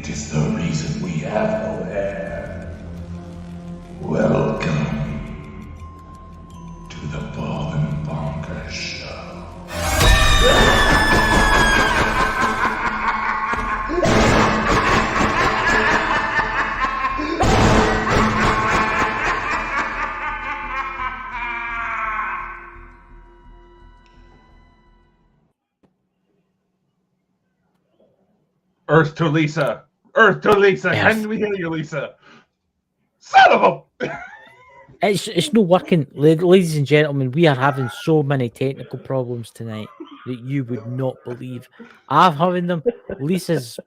It is the reason we have no hair. Welcome to the Bob and Bonkers Show. Earth to Lisa. Earth to Lisa. Earth. Can we hear you, Lisa? Son of a... It's not working. Ladies and gentlemen, we are having so many technical problems tonight that you would not believe. I'm having them. Lisa's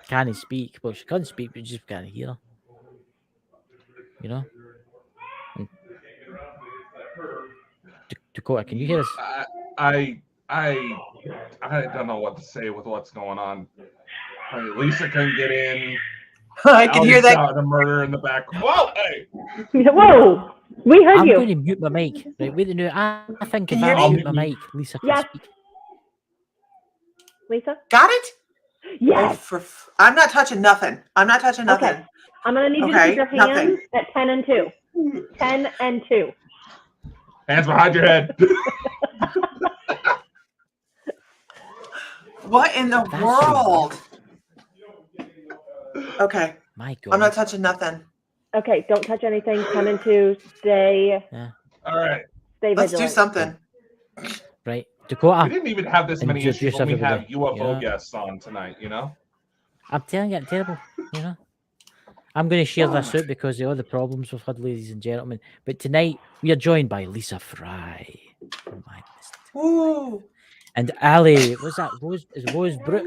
can't speak. Well, she can't speak, but she just can't hear. You know? And Dakota, can you hear us? I don't know what to say with what's going on. I mean, Lisa couldn't get in. I can hear that. The murder in the back. Whoa! Hey! Whoa! We heard I'm you. going to mute my mic. Right, wait a minute. I think if Can you I hear mute me? my mic, Lisa can Yes. speak. Lisa? Got it? Yes. I'm not touching nothing. I'm not touching nothing. Okay. I'm going to need you to Okay, keep your hands nothing. at 10 and 2. 10 and 2. Hands behind your head. What in the That's world? Okay. My God. I'm not touching nothing. Okay, don't touch anything. 10 and 2. Stay All right. Let's vigilant. do something. Right. Dakota, We didn't even have this many Introduce issues when we everybody, have UFO yeah. guests on tonight, you know? I'm telling you, I'm terrible. You know, I'm going to share this out because of all the problems we've had, ladies and gentlemen. But tonight we are joined by Lisa Frye, from my Ooh. and Allie. What's that? Rosebrok.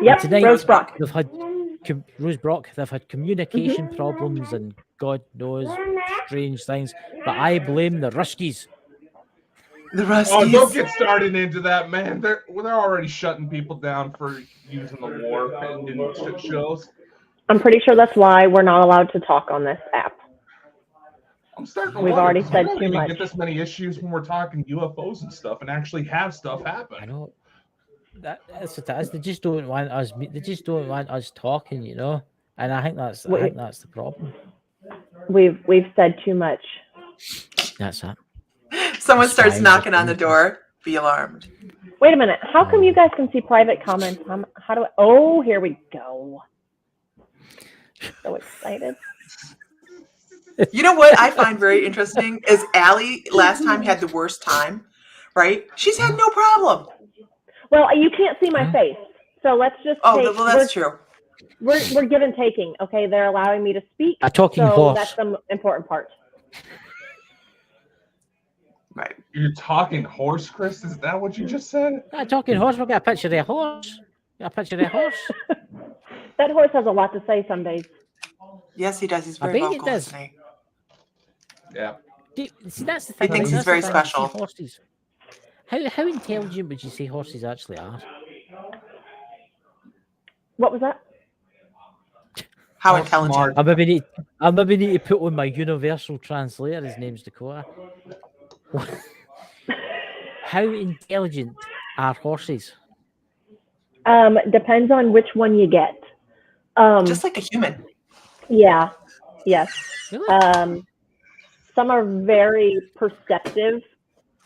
Yep, Tonight Rosebrok. they've had Rosebrok. They've had communication problems and God knows strange things. But I blame the Ruskies. The Oh, don't Ruskies. get started into that, man. They're already shutting people down for using the war in shit shows. I'm pretty sure that's why we're not allowed to talk on this app. I'm starting to We've wonder, already 'cause said we don't too even much. get this many issues when we're talking UFOs and stuff and actually have stuff happen. I know. That's what it is. They just don't want us. They just don't want us talking, you know. And I think that's the problem. We've said too much. That's it. Someone starts Spies knocking are on the door. Be alarmed. Wait a minute. How come you guys can see private comments? How do I? Oh, here we go. So excited. You know what I find very interesting is Allie last time had the worst time, right? She's had no problem. Well, you can't see my face, so let's just. Oh, take, well, that's true. We're give and taking. Okay, they're allowing me to speak. A talking so horse. That's the important part. Right. You're talking horse, Chris? Is that what you just said? A talking horse. We'll get a picture of their horse. Get a picture of their horse. That horse has a lot to say some days. Yes, he does. He's I very bet he vocal, does. isn't he? Yeah. See, that's the thing. thinks he's that's the very thing, special. Horses. How intelligent would you say horses actually are? What was that? How How intelligent. smart. I maybe need to put on my universal translator. His name's Dakota. How intelligent are horses? Depends on which one you get. Just like a human. Yeah. Yes. Really? Some are very perceptive,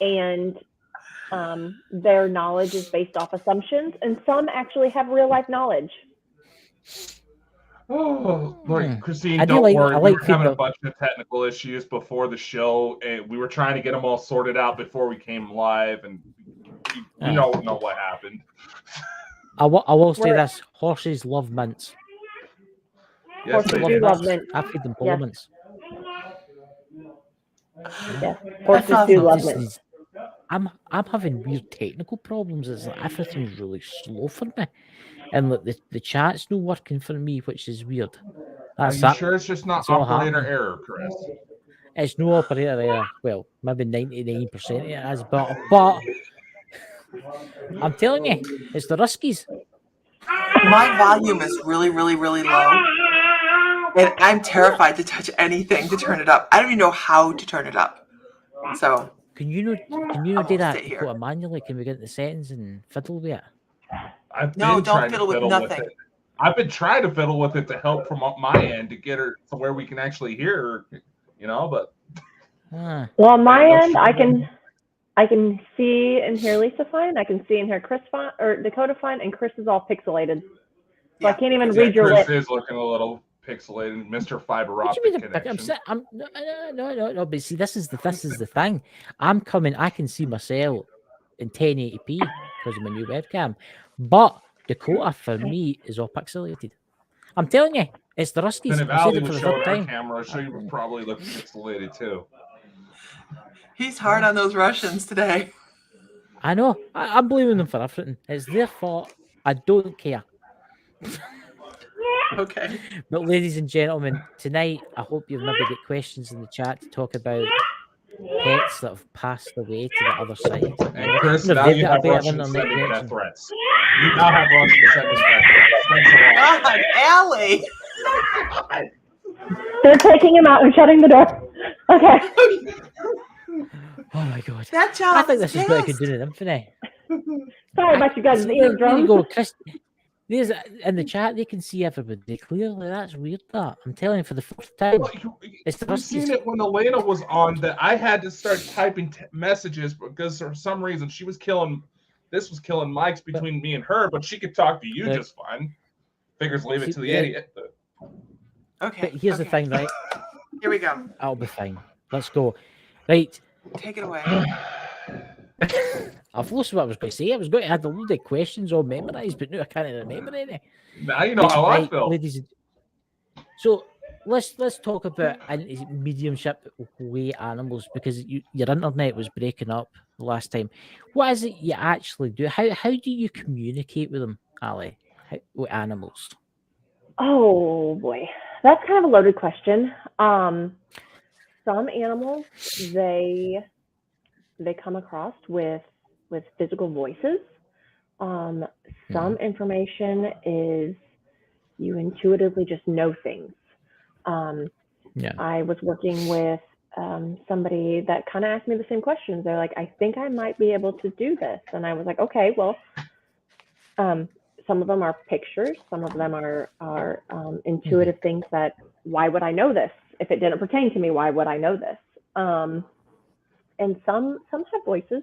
and their knowledge is based off assumptions, and some actually have real life knowledge. Oh, Lord, Christine, I do don't like- worry. I We like were having a people- bunch of technical issues before the show, and we were trying to get them all sorted out before we came live, and you don't know what happened. I will say We're- this: horses love mints. Yes, Horses they do did. love mint. I feed them Yes. mints. Yes. Horses awesome. do love This mint. is- I'm having weird technical problems. It's like everything's really slow for me, and like the chat's not working for me, which is weird. Are That's you that. sure it's just not It's all operator happening. error, Chris? It's no operator error. Well, maybe 99% it is, but I'm telling you, it's the Ruskies. My volume is really, really, really low. And I'm terrified to touch anything to turn it up. I don't even know how to turn it up. So Can you not do I'll that sit here. Dakota, manually? Can we get into the settings and fiddle with it? I've No, been don't trying to fiddle with fiddle nothing. it. I've been trying to fiddle with it to help from my end to get her to where we can actually hear her, but. Ah. Well, on my end, I can see and hear Lisa fine. I can see and hear Chris fine, or Dakota fine, and Chris is all pixelated. So I can't even read your Chris lips. is looking a little pixelated, Mr. Fiber What do you Optic mean? connection. No. But see, this is the thing. I'm coming. I can see myself in 1080p because of my new webcam, but Dakota for me is all pixelated. I'm telling you, it's the Ruskies. And if I've said Allie it for was the showing third her time. camera, she would probably look pixelated too. He's hard on those Russians today. I know. I'm blaming them for everything. It's their fault. I don't care. Okay. But ladies and gentlemen, tonight I hope you've maybe got questions in the chat to talk about pets that have passed away to the other side. And Chris, If now they've you got a have better Russian internet sending death connection. threats. You now have Russian sending death threats. Thanks a lot. God, Allie. They're taking him out and shutting the door. Okay. Oh my god. That job I think is this is what I could pissed. do in Infinite. Sorry about you guys' There you eardrums. go, Chris. There's in the chat they can see everybody clearly. That's weird. That I'm telling you for the first time. It's the You've seen it when Elena was on that I had to start typing messages because for some reason she was killing. This was killing mics between me and her, but she could talk to you just fine. Figures leave it to the idiot. Okay. But here's the thing, right? Here we go. I'll be fine. Let's go. Right. Take it away. I've lost what I was going to say. I was going to add a load of questions all memorized, but now I can't remember any. Now you know how I feel. Ladies. So let's talk about mediumship way animals because your internet was breaking up the last time. What is it you actually do? How do you communicate with them, Allie? With animals? Oh boy, that's kind of a loaded question. Some animals they come across with physical voices. Some information is you intuitively just know things. I was working with somebody that kind of asked me the same questions. They're like, I think I might be able to do this. And I was like, okay, well, some of them are pictures. Some of them are intuitive things that, why would I know this? If it didn't pertain to me, why would I know this? And some have voices.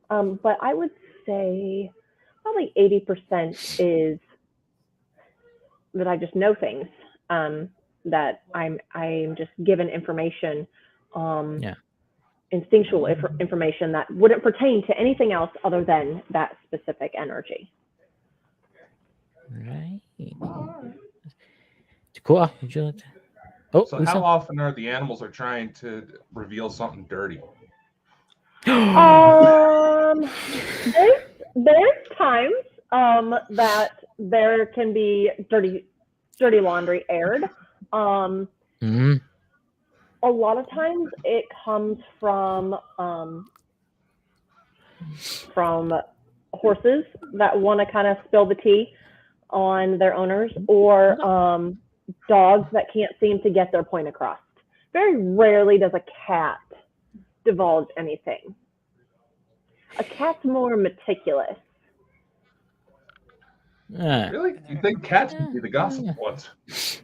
But I would say probably 80% is that I just know things, that I'm just given information, instinctual information that wouldn't pertain to anything else other than that specific energy. Right. Dakota, would you like to? Oh, so Lisa? How often are the animals trying to reveal something dirty? There's times that there can be dirty laundry aired. A lot of times it comes from horses that want to kind of spill the tea on their owners, or dogs that can't seem to get their point across. Very rarely does a cat divulge anything. A cat's more meticulous. Really? You think cats would be the gossip ones?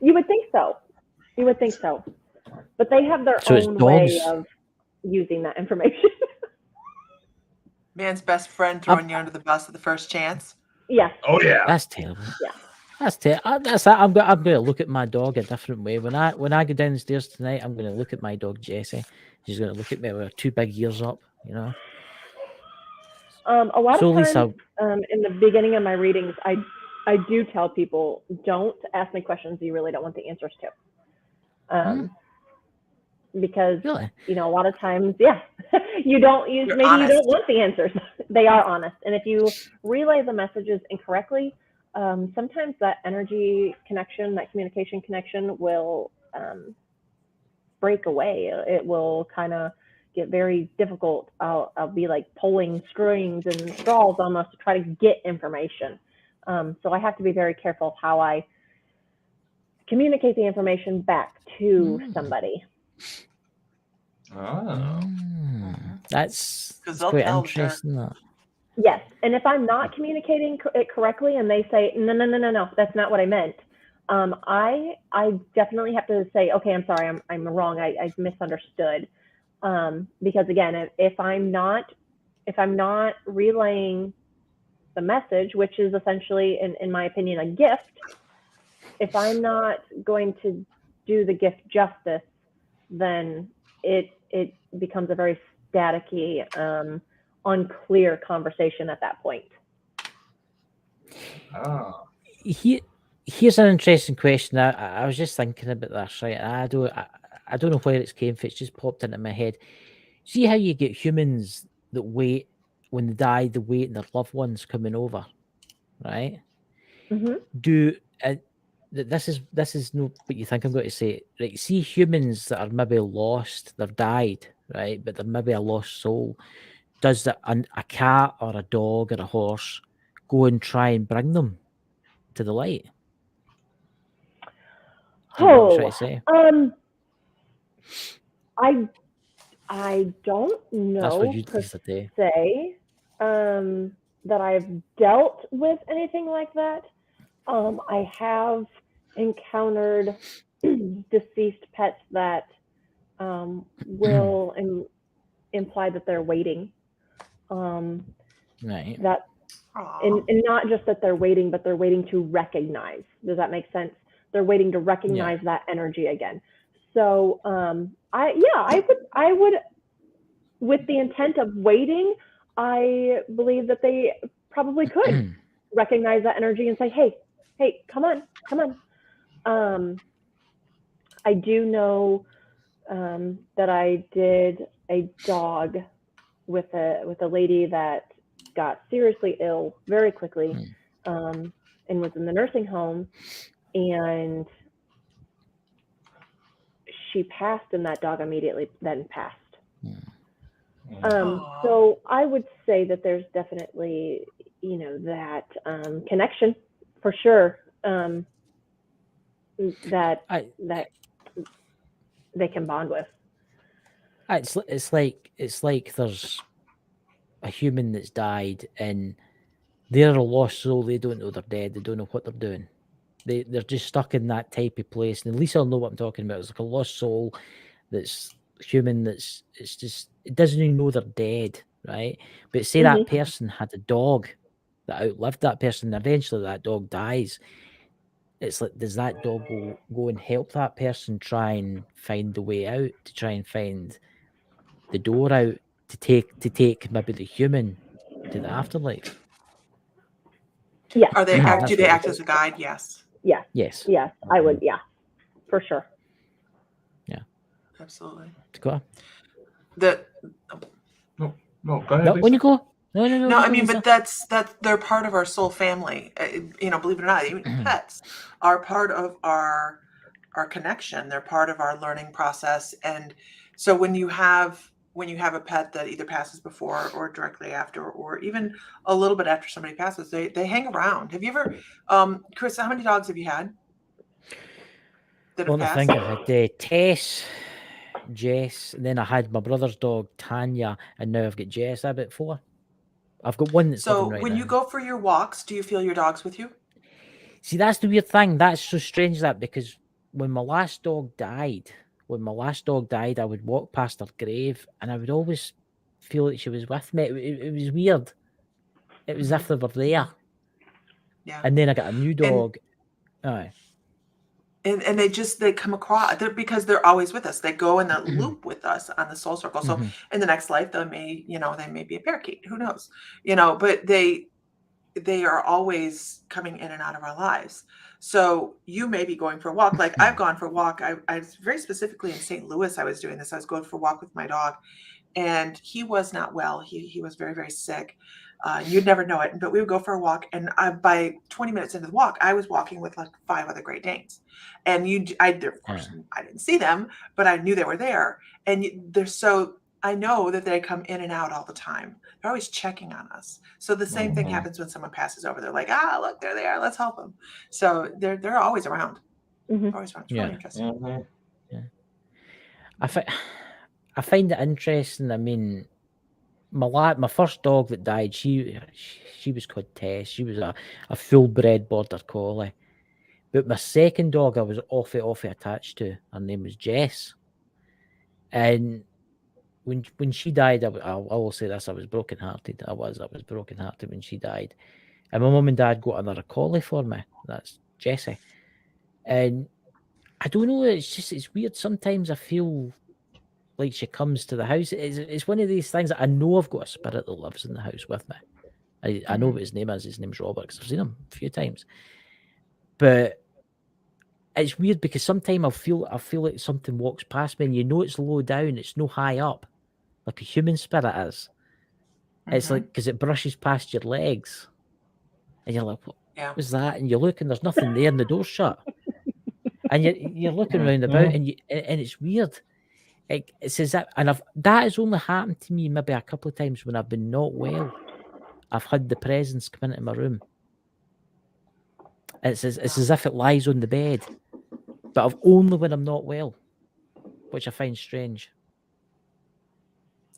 You would think so. But they have their own way of using that information. Man's best friend throwing you under the bus at the first chance. Yes. Oh yeah. That's terrible. Yeah. That's terrible. I'm going to look at my dog a different way. When I go down the stairs tonight, I'm going to look at my dog Jessie. She's going to look at me with her two big ears up. You know. A lot of times, Lisa, in the beginning of my readings, I do tell people, don't ask me questions you really don't want the answers to. Because really? A lot of times, you don't maybe honest. You don't want the answers. They are honest, and if you relay the messages incorrectly, sometimes that energy connection, that communication connection, will break away. It will kind of get very difficult. I'll be like pulling strings and straws almost to try to get information. So I have to be very careful of how I communicate the information back to somebody. Oh. That's quite interesting. That. Yes, and if I'm not communicating it correctly, and they say no, that's not what I meant, I definitely have to say, okay, I'm sorry, I'm wrong, I misunderstood, because again, if I'm not relaying the message, which is essentially, in my opinion, a gift, if I'm not going to do the gift justice, then it becomes a very staticky, unclear conversation at that point. Ah. Here's an interesting question. I was just thinking about this, right? I don't know where it's came from. It's just popped into my head. See how you get humans that wait when they die, they wait and their loved ones coming over, right? Mm-hmm. This is not what you think I'm going to say. Right? See humans that are maybe lost, they've died, right? But they're maybe a lost soul. Does a cat or a dog or a horse go and try and bring them to the light? Do you know what I'm trying to say? I don't That's what know you per used to say. se that I've dealt with anything like that. I have encountered deceased pets that will imply that they're waiting. Right. That and not just that they're waiting, but they're waiting to recognize. Does that make sense? They're waiting to recognize that energy again. So I would, with the intent of waiting, I believe that they probably could recognize that energy and say, hey, come on. I do know that I did a dog with a lady that got seriously ill very quickly, and was in the nursing home, and she passed, and that dog immediately then passed. So I would say that there's definitely, that connection for sure, that they can bond with. It's like there's a human that's died and they're a lost soul. They don't know they're dead. They don't know what they're doing. They're just stuck in that type of place. And Lisa will know what I'm talking about. It's like a lost soul that's human. It doesn't even know they're dead, right? But say that person had a dog that outlived that person. And eventually that dog dies. It's like, does that dog go and help that person try and find the way out, to try and find the door out, to take maybe the human to the afterlife? Yeah. Do they act as a guide? Yes. Yeah. Yes. Yes, I would. Yeah, for sure. Yeah. Absolutely. Dakota? No, go ahead. No, Lisa. when you go. No. I mean, but that's they're part of our soul family. Believe it or not, even pets are part of our connection. They're part of our learning process. And so when you have a pet that either passes before or directly after, or even a little bit after somebody passes, they hang around. Have you ever, Chris? How many dogs have you had that have passed? I think I had Tess, Jess, and then I had my brother's dog Tanya, and now I've got Jess. I've got 4. I've got one that's living right now. So when you go for your walks, do you feel your dogs with you? See, that's the weird thing. That's so strange, that, because when my last dog died, I would walk past her grave and I would always feel like she was with me. It was weird. It was as if they were there. Yeah. And then I got a new dog. And they come across because they're always with us. They go in that loop with us on the soul circle. So in the next life, they may be a parakeet. Who knows? But they are always coming in and out of our lives. So you may be going for a walk. Like I've gone for a walk. I very specifically in St. Louis, I was doing this. I was going for a walk with my dog, and he was not well. He was very, very sick. You'd never know it, but we would go for a walk, and by 20 minutes into the walk, I was walking with like 5 other Great Danes, and of course, I didn't see them, but I knew they were there, and I know that they come in and out all the time. They're always checking on us. So the same thing happens when someone passes over. They're like, look, there they are. Let's help them. So they're always around. Always around. It's really interesting. I find it interesting. I mean, my first dog that died, she was called Tess. She was a full bred border collie. But my second dog I was awfully attached to. Her name was Jess. And when she died, I will say this, I was brokenhearted. I was brokenhearted when she died. And my mum and dad got another collie for me. That's Jessie. And I don't know, it's weird. Sometimes I feel like she comes to the house. It's one of these things that I know I've got a spirit that lives in the house with me. I know what his name is. His name's Robert, because I've seen him a few times. But it's weird because sometimes I feel like something walks past me, and you know it's low down, it's no high up, like a human spirit is. It's like because it brushes past your legs, and you're like, what was that? And you look, and there's nothing there, and the door's shut. And you're looking around about, and it's weird. It says that, and that has only happened to me maybe a couple of times when I've been not well. I've had the presence come into my room. It's as if it lies on the bed, but only when I'm not well, which I find strange.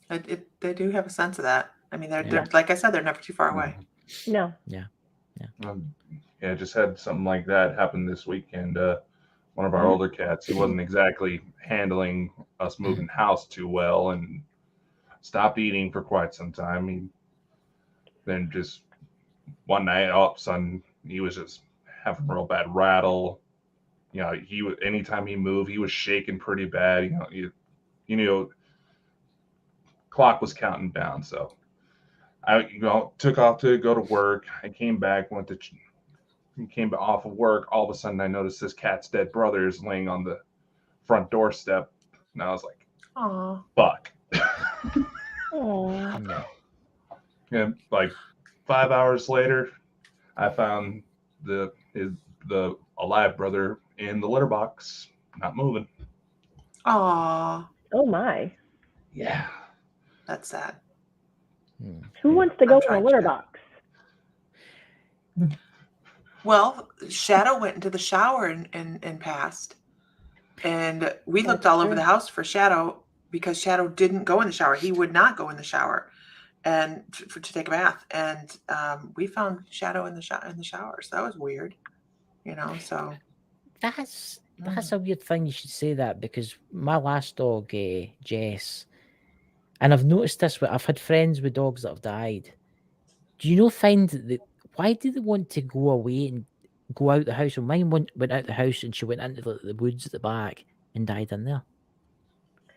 They do have a sense of that. I mean, they're like I said, they're never too far away. No. Yeah. Just had something like that happen this weekend. One of our older cats, he wasn't exactly handling us moving house too well, and stopped eating for quite some time. Then just one night, all of a sudden, he was just having a real bad rattle. He was, anytime he moved, he was shaking pretty bad. Clock was counting down. So I took off to go to work. I came back, came off of work. All of a sudden, I noticed this cat's dead brother is laying on the front doorstep, and I was like, "Aw, fuck." Aww. And like 5 hours later, I found the alive brother in the litter box, not moving. aw, Oh my. Yeah. that's sad." Who wants to go in a litter box? Well, Shadow went into the shower and passed, and we looked all over the house for Shadow because Shadow didn't go in the shower. He would not go in the shower, and to take a bath. And we found Shadow in the shower. So that was weird, So That's a weird thing. You should say that, because my last dog, Jess, and I've noticed this. I've had friends with dogs that have died. Do you find that? Why do they want to go away and go out the house? And mine went out the house and she went into the woods at the back and died in there.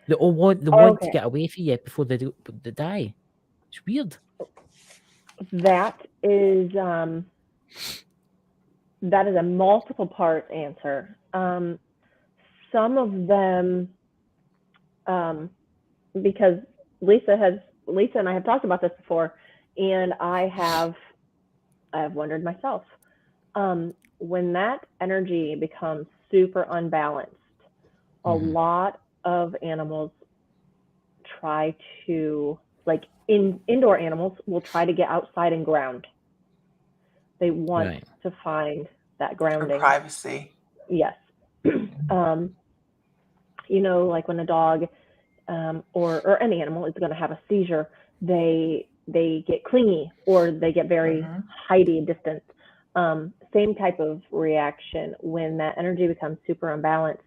They all want to get away from you before they die. It's weird. That is a multiple part answer. Some of them, because Lisa and I have talked about this before, and I have wondered myself, when that energy becomes super unbalanced, a lot of animals try to, like indoor animals will try to get outside and ground. They want to find that grounding. For privacy. Yes. Like when a dog or any animal is going to have a seizure, they get clingy or they get very hidey, distant. Same type of reaction when that energy becomes super unbalanced.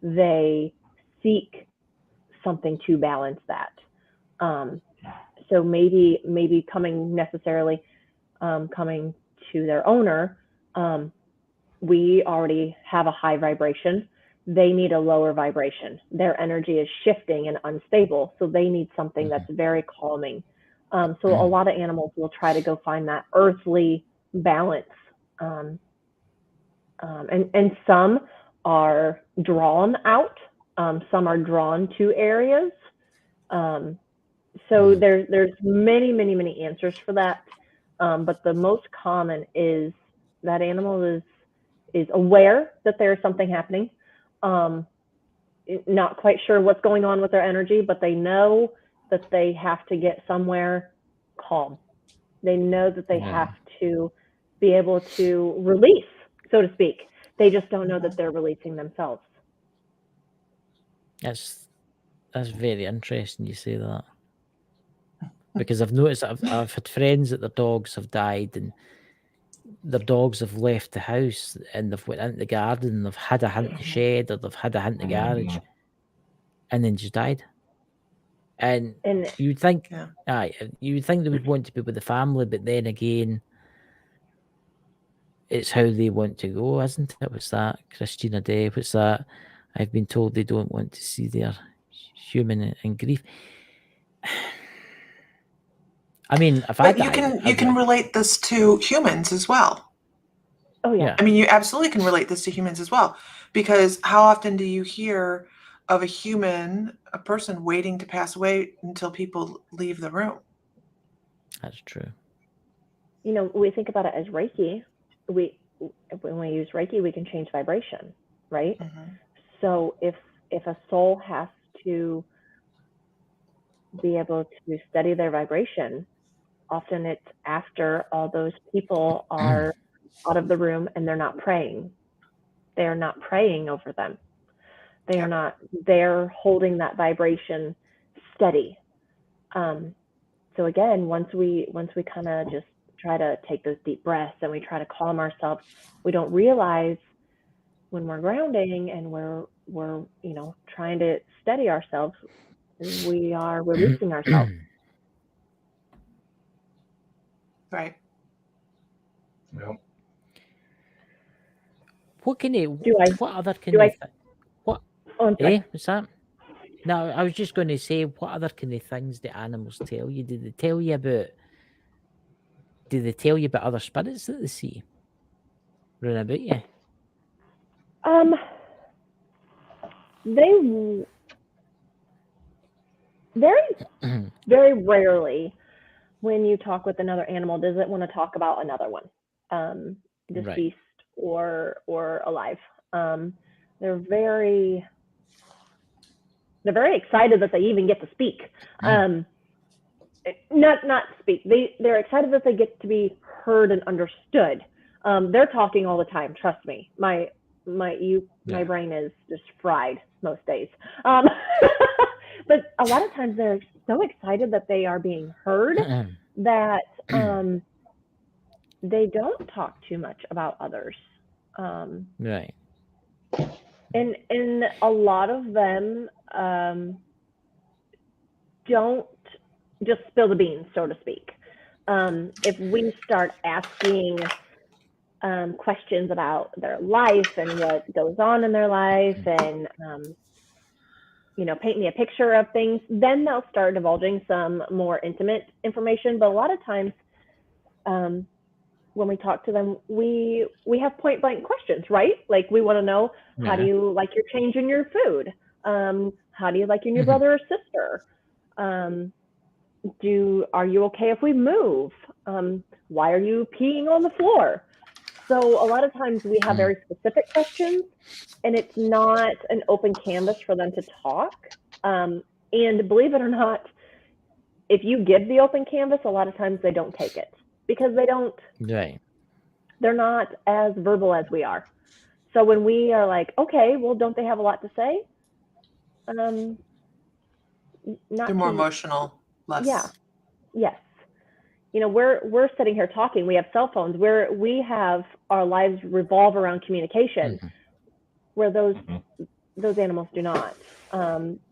They seek something to balance that. So maybe coming to their owner, we already have a high vibration. They need a lower vibration. Their energy is shifting and unstable, so they need something that's very calming. So a lot of animals will try to go find that earthly balance. And some are drawn out. Some are drawn to areas. So there's many answers for that. But the most common is that animal is aware that there's something happening. Not quite sure what's going on with their energy, but they know that they have to get somewhere calm. They know that they have to be able to release, so to speak. They just don't know that they're releasing themselves. That's very interesting you say that. because I've noticed that I've had friends that their dogs have died and their dogs have left the house and they've went into the garden and they've had a hint in the shed or they've had a hint in the garage and then just died. And And you'd think, Yeah. you would think they would want to be with the family, but then again, it's how they want to go, isn't it? What's that? Christina Day, what's that? I've been told they don't want to see their human in grief. I mean, if I But you died, can relate this to humans as well. oh yeah. Yeah. I mean, you absolutely can relate this to humans as well, because how often do you hear of a person waiting to pass away until people leave the room? That's true. You know, we think about it as Reiki. When we use Reiki, we can change vibration, right? Mm-hmm. So if a soul has to be able to study their vibration, often it's after all those people are out of the room and they're not praying. They are not praying over them. They are not. They're holding that vibration steady. So again, once we kind of just try to take those deep breaths and we try to calm ourselves, we don't realize when we're grounding and we're trying to steady ourselves, we are releasing ourselves. Right. Yep. What can they? Do I- What other can do I- they? What? Oh, I'm sorry. What's that? No, I was just going to say, what other kind of things do animals tell you? Do they tell you about other spirits that they see run about you? They very, very rarely, when you talk with another animal, does it want to talk about another one, deceased or alive. They're very excited that they even get to speak. Not speak. They're excited that they get to be heard and understood. They're talking all the time. Trust me. My brain is just fried most days. But a lot of times they're so excited that they are being heard that they don't talk too much about others. Right. And a lot of them don't just spill the beans, so to speak. If we start asking questions about their life and what goes on in their life and paint me a picture of things, then they'll start divulging some more intimate information. But a lot of times when we talk to them, we have point blank questions, right? Like we want to know, how do you like your change in your food? How do you like your new brother or sister? Are you okay if we move? Why are you peeing on the floor? So a lot of times we have very specific questions, and it's not an open canvas for them to talk. And believe it or not, if you give the open canvas, a lot of times they don't take it because they don't. Right. They're not as verbal as we are. So when we are like, okay, well, don't they have a lot to say? They're more emotional, less. Yeah. Yes. We're sitting here talking. We have cell phones where we have our lives revolve around communication, where those animals do not.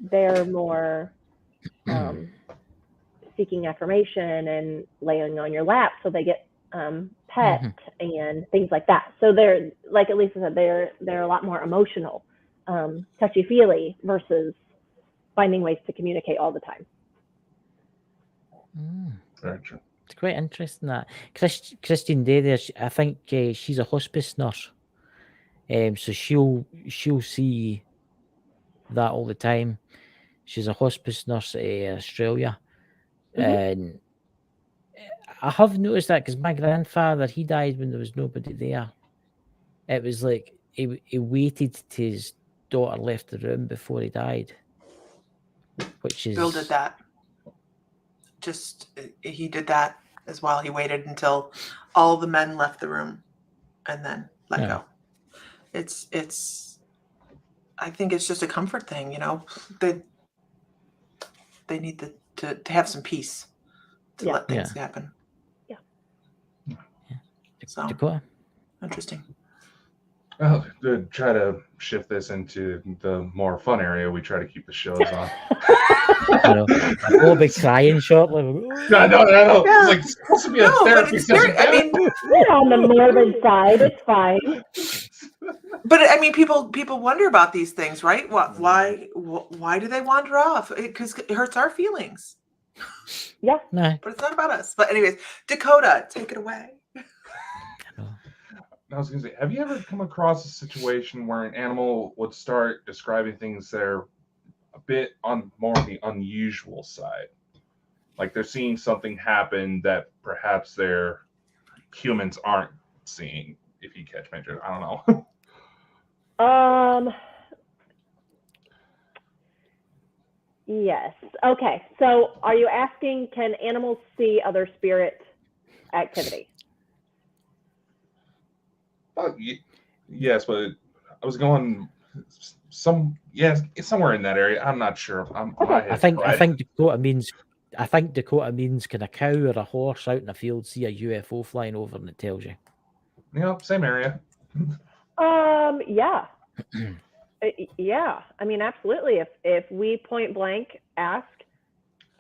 They're more seeking affirmation and laying on your lap, so they get pet and things like that. So they're, like Elisa said, they're a lot more emotional, touchy-feely versus finding ways to communicate all the time. Very true. It's quite interesting that Christine Day there. I think she's a hospice nurse, so she'll see that all the time. She's a hospice nurse in Australia, and I have noticed that because my grandfather, he died when there was nobody there. It was like he waited till his daughter left the room before he died, which is Bill did that. He did that as well. He waited until all the men left the room and then let go. It's I think it's just a comfort thing, they need to have some peace to Yeah. let things happen. Yeah. So Dakota? interesting. Well, to try to shift this into the more fun area, we try to keep the shows on. I know. I'll be crying shortly. No. Yeah. It's like it's supposed to be a No, but therapy it's session. very, I mean, We're on the morbid side. It's fine. but I mean, people wonder about these things, right? Why do they wander off? Because it hurts our feelings. Yeah. No. But it's not about us. But anyways, Dakota, take it away. I was going to say, have you ever come across a situation where an animal would start describing things that are a bit on more on the unusual side? Like they're seeing something happen that perhaps their humans aren't seeing, if you catch my drift. I don't know. Yes. Okay. So are you asking, can animals see other spirit activity? Yes, but I was going it's somewhere in that area. I'm not sure. I think Dakota means can a cow or a horse out in the field see a UFO flying over and it tells you. Yeah, same area. Yeah. Yeah. I mean, absolutely. If we point blank ask,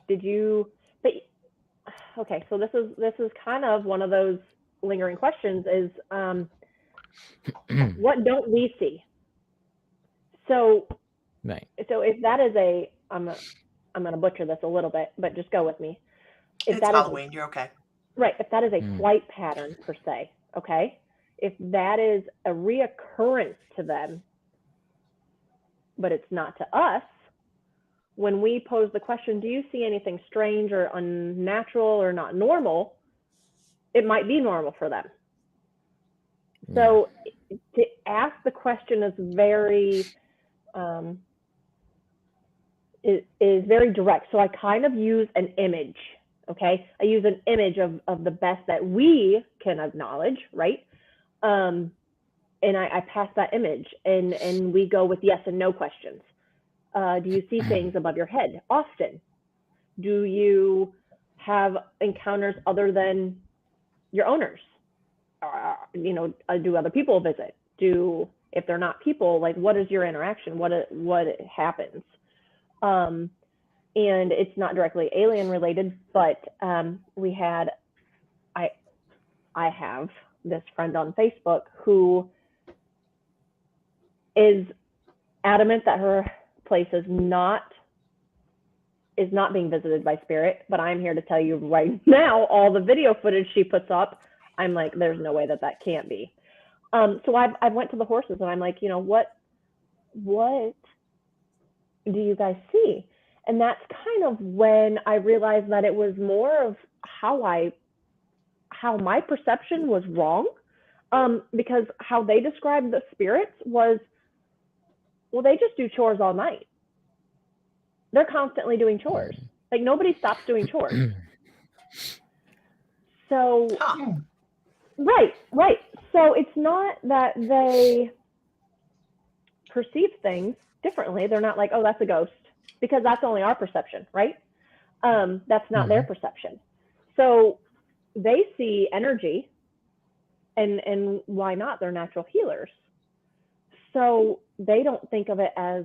did you? But okay, so this is kind of one of those lingering questions. Is what don't we see? So, right. So if that is a, I'm gonna butcher this a little bit, but just go with me. If It's that Halloween. You're okay. Right. If that is a flight pattern per se, okay. If that is a reoccurrence to them, but it's not to us, when we pose the question, do you see anything strange or unnatural or not normal? It might be normal for them. Yeah. So to ask the question is very, is very direct. So I kind of use an image, okay? I use an image of the best that we can acknowledge, right? And I pass that image and we go with yes and no questions. Do you see things above your head often? Do you have encounters other than your owners? Do other people visit? If they're not people, like what is your interaction? What happens? And it's not directly alien related, but I have this friend on Facebook who is adamant that her place is not being visited by spirit, but I'm here to tell you right now, all the video footage she puts up, I'm like, there's no way that can't be. So I went to the horses and I'm like, what do you guys see? And that's kind of when I realized that it was more of how my perception was wrong, because how they described the spirits was, well, they just do chores all night. They're constantly doing chores. Like nobody stops doing chores. So, right. So it's not that they perceive things differently. They're not like, oh, that's a ghost, because that's only our perception, right? That's not their perception. So they see energy, and why not? They're natural healers. So they don't think of it as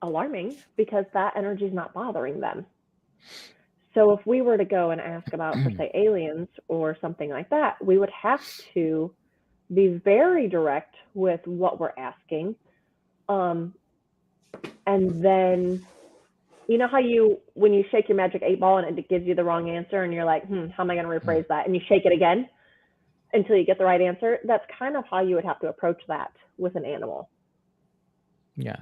alarming because that energy is not bothering them. So if we were to go and ask about, per se, aliens or something like that, we would have to be very direct with what we're asking. And then, you know how when you shake your magic 8 ball and it gives you the wrong answer and you're like, how am I going to rephrase that? And you shake it again until you get the right answer. That's kind of how you would have to approach that with an animal. Yeah.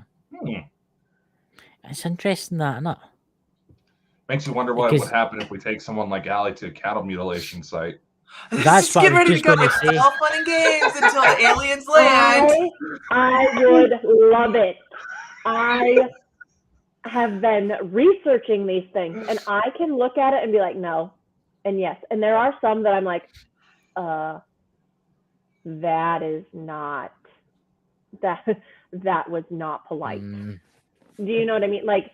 It's interesting that, isn't it? Makes you wonder what would happen if we take someone like Allie to a cattle mutilation site. That's what I was just going to say. All fun and games until the aliens land. I would love it. I have been researching these things, and I can look at it and be like, no, and yes. And there are some that I'm like, that is not, that was not polite. Do you know what I mean? Like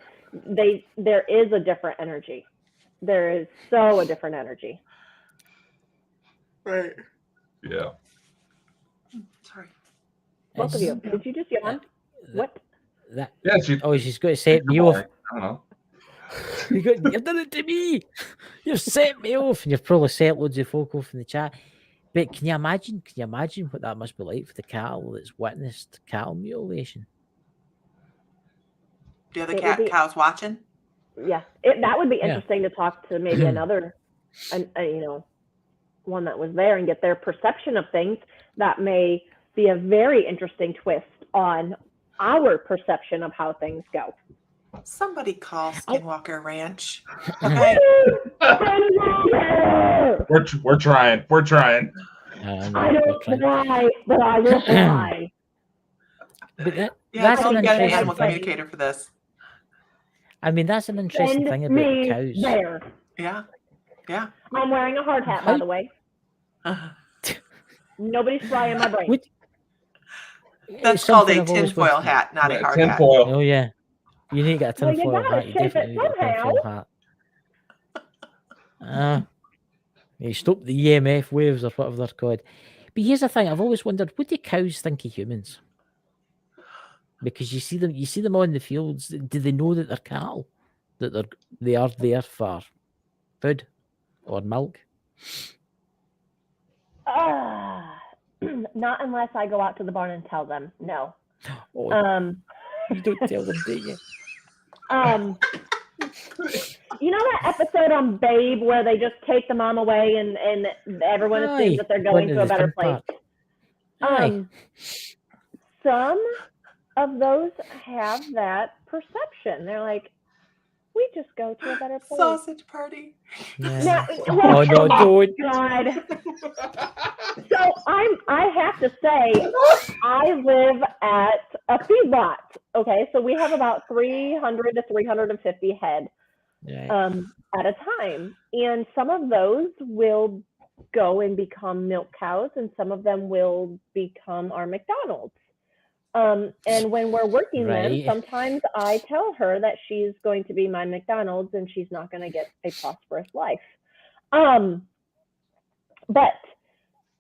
there is a different energy. There is so a different energy. Right. Yeah. Sorry. Both of you. Did you just yawn? What? That, Yeah, she's got to set me off. I don't know. You've done it to me. You've set me off, and you've probably set loads of folk off in the chat. But can you imagine? Can you imagine what that must be like for the cattle that's witnessed cattle mutilation? Do you have the cows watching? Yeah, that would be Yeah. interesting to talk to maybe another, one that was there and get their perception of things. That may be a very interesting twist on our perception of how things go. Somebody call Skinwalker Ranch. Okay. We're trying. We're trying. I don't try, but I will try. But Yeah, that's I an think got an interesting animal thing. communicator for this. I mean, that's an interesting thing about me cows. there. Yeah. Yeah. I'm wearing a hard hat, by the way. Nobody's frying my brain. That's It's called a something I've always tinfoil wanted- hat, not a hard hat. Tinfoil. Oh yeah, you need to get a Well, you tinfoil gotta hat. You shape it definitely need to get a somehow. tinfoil hat. You stop the EMF waves or whatever they're called. But here's the thing: I've always wondered, what do cows think of humans? Because you see them on the fields. Do they know that they're cattle? That they are there for food or milk? Not unless I go out to the barn and tell them. No. Oh, you don't tell them, do you? You know that episode on Babe where they just take the mom away and everyone assumes that they're going to a better place? Some of those have that perception. They're like, we just go to a better place. Sausage party. Yeah. Oh no, don't. God. So I have to say, I live at a feedlot. Okay, so we have about 300 to 350 head at a time, and some of those will go and become milk cows, and some of them will become our McDonald's. And when we're working them, sometimes I tell her that she's going to be my McDonald's and she's not going to get a prosperous life. But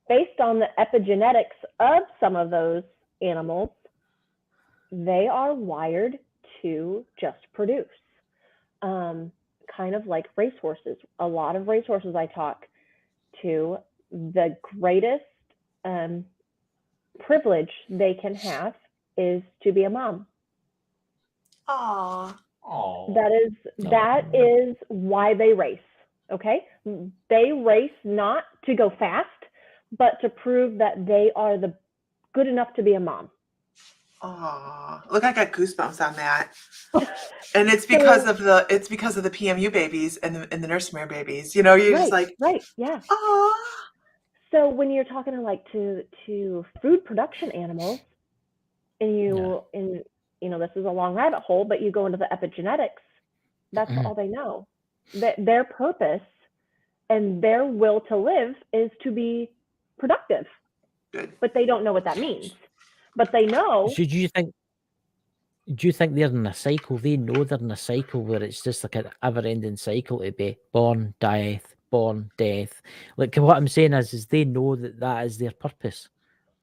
based on the epigenetics of some of those animals, they are wired to just produce. Kind of like racehorses. A lot of racehorses I talk to, the greatest privilege they can have is to be a mom. Aww. That is why they race. Okay, they race not to go fast, but to prove that they are good enough to be a mom. Oh, look! I got goosebumps on that, and it's because of the PMU babies and the nursing babies. You know, you're just like, yeah. Oh. So when you're talking to food production animals, and this is a long rabbit hole, but you go into the epigenetics, that's all they know. That their purpose and their will to live is to be productive. Good. But they don't know what that means. But they know. So do you think they're in a cycle? They know they're in a cycle where it's just like an ever-ending cycle to be born, death, born, death. Like what I'm saying is they know that is their purpose,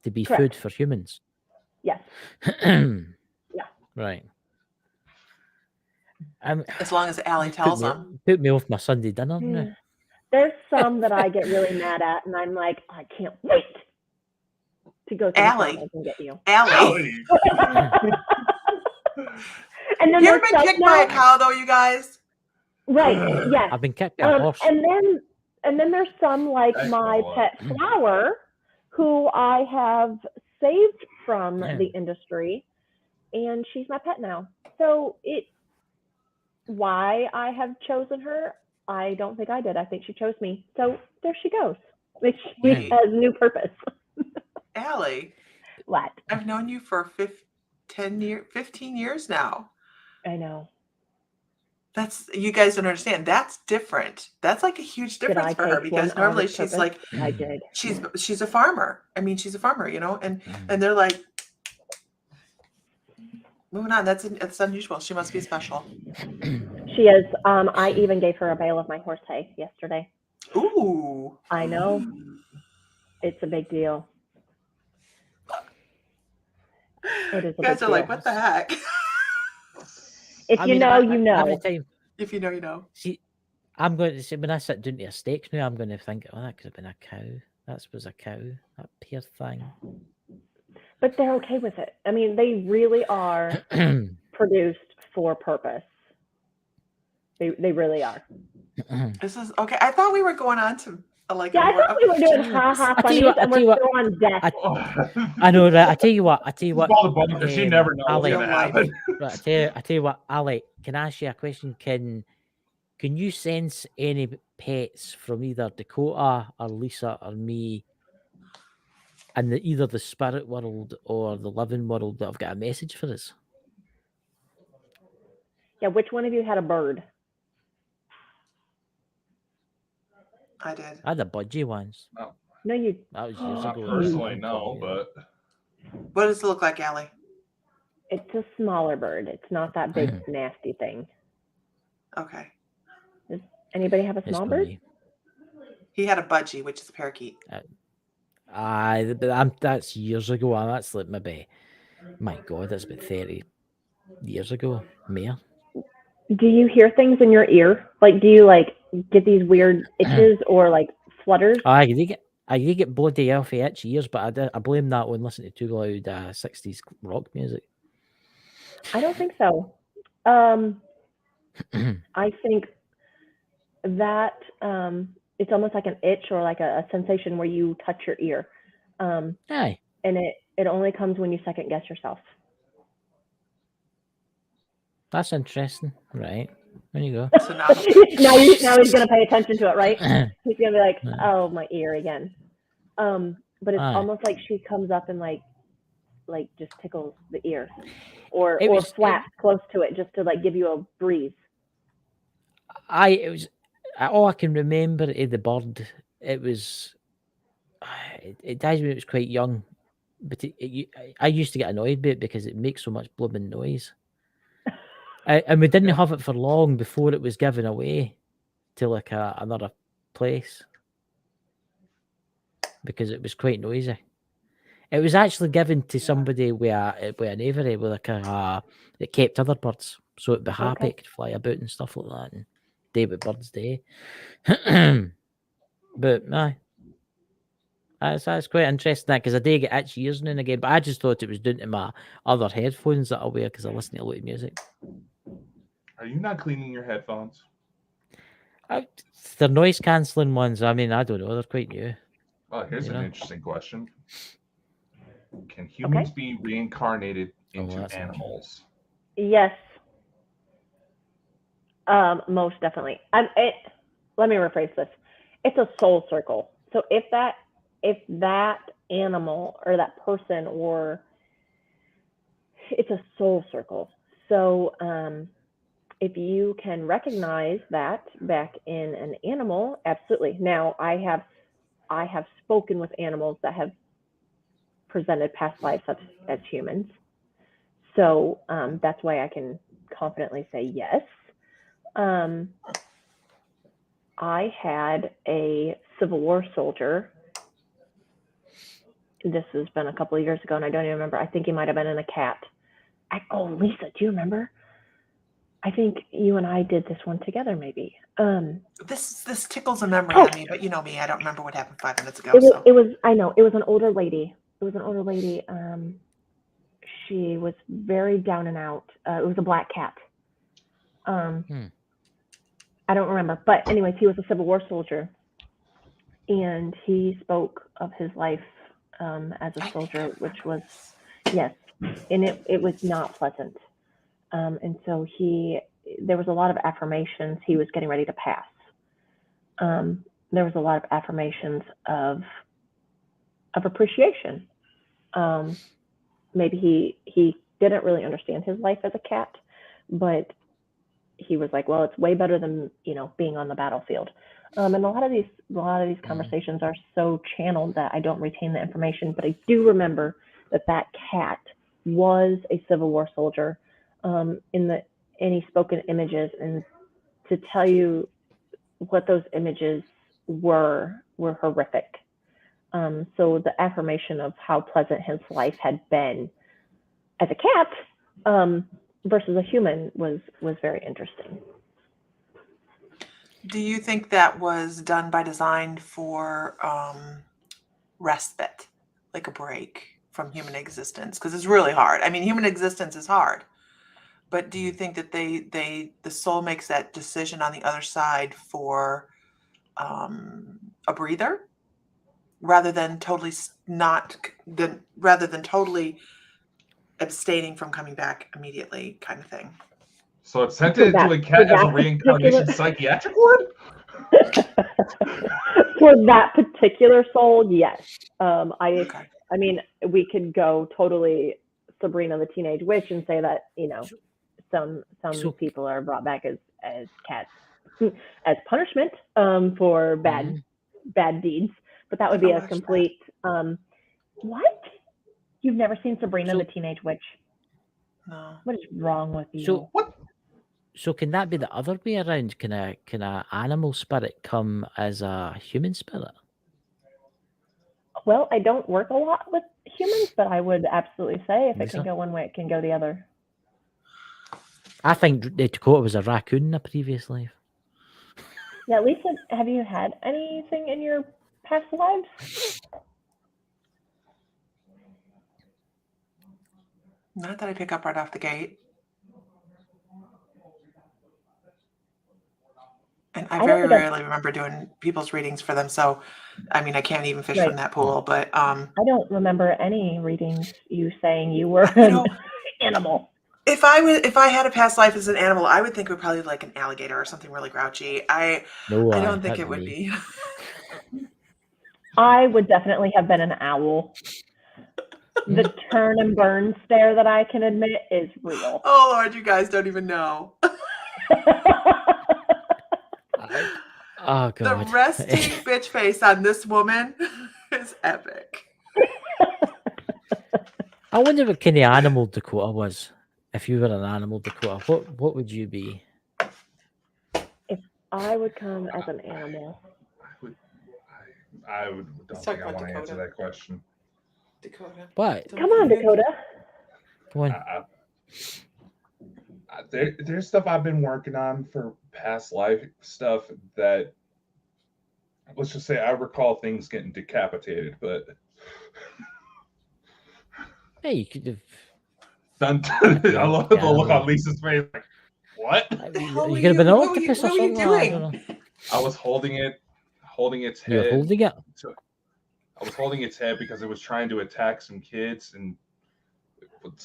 to be Correct. food for humans. Yes. Yeah. Right. As long as Allie tells them. Put me off my Sunday dinner now. There's some that I get really mad at, and I'm like, I can't wait to go to Allie and get you. Allie. And then you ever been kicked by a cow, though, you guys? Right. Yes. I've been kicked by a horse. And then there's some like my pet Flower, who I have saved from the industry, and she's my pet now. So why I have chosen her, I don't think I did. I think she chose me. So there she goes. She has new purpose. Allie. What? I've known you for 15 years now. I know. You guys don't understand. That's different. That's like a huge difference for her, because normally she's like, I did. She's a farmer. I mean, she's a farmer, and they're like, Moving on. That's unusual. She must be special. She is. I even gave her a bale of my horse hay yesterday. Ooh. I know. It's a big deal. It is a You guys big are deal. like, what the heck? If I you mean, know, you Every know. time, If you know, you know. see, I'm going to say when I sit down to a steak now, I'm going to think, oh, that could have been a cow. That was a cow. That pear thing. But they're okay with it. I mean, they really are produced for purpose. They really are. This is okay. I thought we were going on to like. Yeah, I thought we were doing ha-ha funnies, and we're still on death. I know, right? I tell you what. All the bunkers, you never know what's Ali, gonna happen. Right, I tell you what, Ali. Can I ask you a question? Can you sense any pets from either Dakota or Lisa or me, in either the spirit world or the living world that have got a message for us? Yeah, which one of you had a bird? I did. I had the budgie ones. No, you. That was years ago. Personally, no, but What does it look like, Allie? It's a smaller bird. It's not that big, nasty thing. Okay. Does anybody have a It's small not bird? me. He had a budgie, which is a parakeet. That's years ago. That's like maybe, my God, that's about 30 years ago. Mere. Do you hear things in your ear? Like, do you like get these weird itches or like flutters? I did get bloody healthy itch ears, but I blame that on listening to too loud 60s rock music. I don't think so. I think that it's almost like an itch or like a sensation where you touch your ear. Aye. And it only comes when you second guess yourself. That's interesting. Right. There you go. So now, now he's gonna pay attention to it, right? He's gonna be like, oh, my ear again. But it's almost like she comes up and like just tickles the ear, or flaps close to it just to like give you a breeze. All I can remember of the bird. It was. It died when it was quite young, but I used to get annoyed by it because it makes so much blooming noise. And we didn't have it for long before it was given away to like another place because it was quite noisy. It was actually given to somebody with an aviary with like that kept other birds, so it'd be happy, it could fly about and stuff like that, and day with birds day. But aye, that's quite interesting because I do get itchy ears now and again. But I just thought it was down to my other headphones that I wear because I listen to a lot of music. Are you not cleaning your headphones? They're noise cancelling ones. I mean, I don't know. They're quite new. Well, here's an interesting question. Can humans be reincarnated into animals? Yes. Most definitely. Let me rephrase this. It's a soul circle. So if that animal or that person it's a soul circle. So if you can recognize that back in an animal, absolutely. Now I have spoken with animals that have presented past lives as humans. So that's why I can confidently say yes. I had a Civil War soldier. This has been a couple of years ago, and I don't even remember. I think he might have been in a cat. Lisa, do you remember? I think you and I did this one together, maybe. this tickles a memory on me, but you know me, I don't remember what happened 5 minutes ago. It was an older lady. She was very down and out. It was a black cat. I don't remember, but anyways, he was a Civil War soldier, and he spoke of his life as a soldier, which was yes, and it was not pleasant. And so there was a lot of affirmations he was getting ready to pass. There was a lot of affirmations of appreciation. Maybe he didn't really understand his life as a cat, but he was like, well, it's way better than, being on the battlefield. And a lot of these conversations are so channeled that I don't retain the information, but I do remember that cat was a Civil War soldier in he spoke in images, and to tell you what those images were horrific. So the affirmation of how pleasant his life had been as a cat versus a human was very interesting. Do you think that was done by design for respite, like a break from human existence? Because it's really hard. I mean, human existence is hard. But do you think that the soul makes that decision on the other side for a breather, rather than totally abstaining from coming back immediately, kind of thing? So it's sent into a cat as a reincarnation psychiatric ward? For that particular soul, yes. Okay. I mean, we could go totally Sabrina the Teenage Witch and say that, you know, some people are brought back as cats as punishment for bad deeds, but that would be a complete what? You've never seen Sabrina the Teenage Witch? No. What is wrong with you? So can that be the other way around? Can a animal spirit come as a human spirit? Well, I don't work a lot with humans, but I would absolutely say if it can go one way, it can go the other. I think Dakota was a raccoon in a previous life. Yeah, Lisa, have you had anything in your past lives? Not that I pick up right off the gate. And I very rarely remember doing people's readings for them. So, I mean, I can't even fish from that pool. But I don't remember any readings you saying you were an animal. If I had a past life as an animal, I would think it would probably be like an alligator or something really grouchy. I don't think it would be. I would definitely have been an owl. The turn and burn stare that I can admit is real. Oh Lord, you guys don't even know. Oh God. The resting bitch face on this woman is epic. I wonder what kind of animal Dakota was. If you were an animal, Dakota, what would you be? If I would come as an animal, I don't think I want to answer that question. Dakota. What? Come on, Dakota. Come on. There's stuff I've been working on for past life stuff that, let's just say, I recall things getting decapitated, but Hey, you could have done. I love the look on Lisa's face. Like, what? What the hell you could have been an what octopus were or you something. I doing? don't know. I was holding its head. You were holding it. I was holding its head because it was trying to attack some kids, and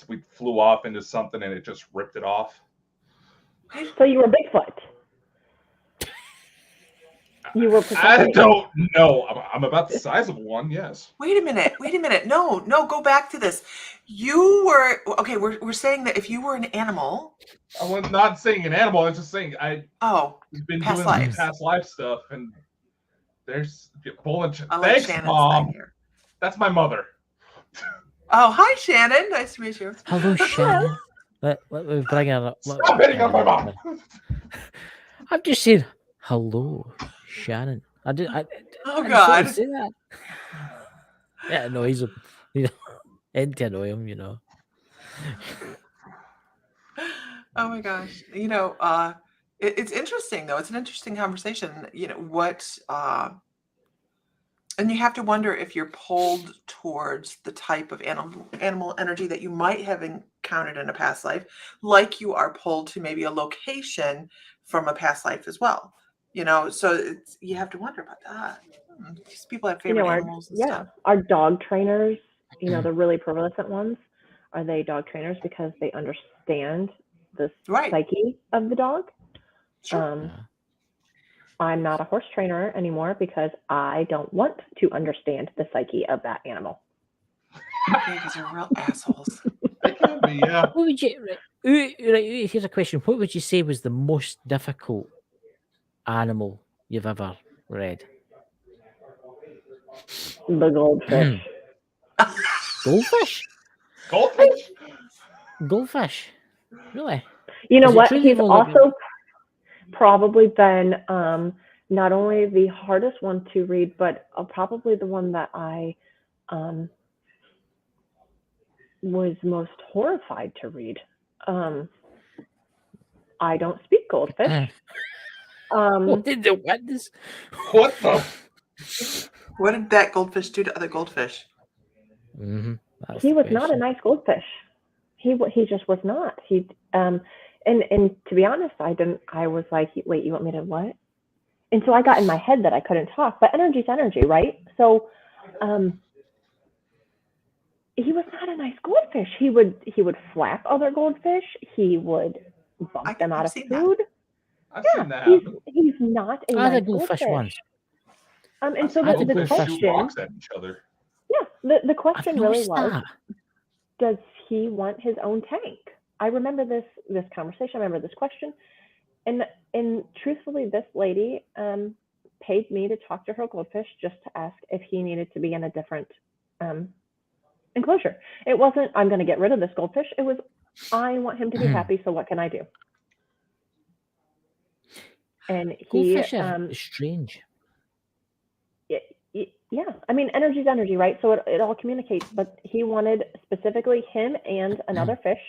we flew off into something, and it just ripped it off. So you were Bigfoot. You were. I don't know. I'm about the size of one. Yes. Wait a minute. No, go back to this. You were okay. We're saying that if you were an animal. I was not saying an animal. I was just saying we've been doing some past life stuff, and there's thanks, Shannon's Mom. here. That's my mother. Oh, hi, Shannon. Nice to meet you. Hello, Shannon. Let me bring her up. Stop hitting on my mom. I'm just saying hello, Shannon. I God. didn't say that. Yeah, no, he's and to annoy him, you know. Oh my gosh. It's interesting though. It's an interesting conversation. And you have to wonder if you're pulled towards the type of animal energy that you might have encountered in a past life, like you are pulled to maybe a location from a past life as well. So you have to wonder about that. Because people have favorite animals and stuff. Our dog trainers, the really prevalent ones, are they dog trainers because they understand the psyche of the dog? Sure. I'm not a horse trainer anymore because I don't want to understand the psyche of that animal. Because they're real assholes. They can be, yeah. What would you? Right, here's a question. What would you say was the most difficult animal you've ever read? The goldfish. Goldfish? Goldfish? Goldfish. Really? You know Is it what? true He's they've all got also probably been not only the hardest one to read, but probably the one that I was most horrified to read. I don't speak Goldfish. What did the witness? What the? What did that goldfish do to other goldfish? Mm-hmm. He was not a nice goldfish. He just was not. He and to be honest, I was like, wait, you want me to what? And so I got in my head that I couldn't talk. But energy's energy, right? So he was not a nice goldfish. He would flap other goldfish. He would bump them out of food. I've seen that happen. He's not a I nice had goldfish once. And so Both the shoot question, rocks at each other. yeah, the question really was, that. does he want his own tank? I remember this conversation. I remember this question, and truthfully, this lady paid me to talk to her goldfish just to ask if he needed to be in a different enclosure. It wasn't, I'm going to get rid of this goldfish. It was, I want him to be happy. So what can I do? And he Goldfish are strange. Yeah, I mean, energy's energy, right? So it all communicates, but he wanted specifically him and another fish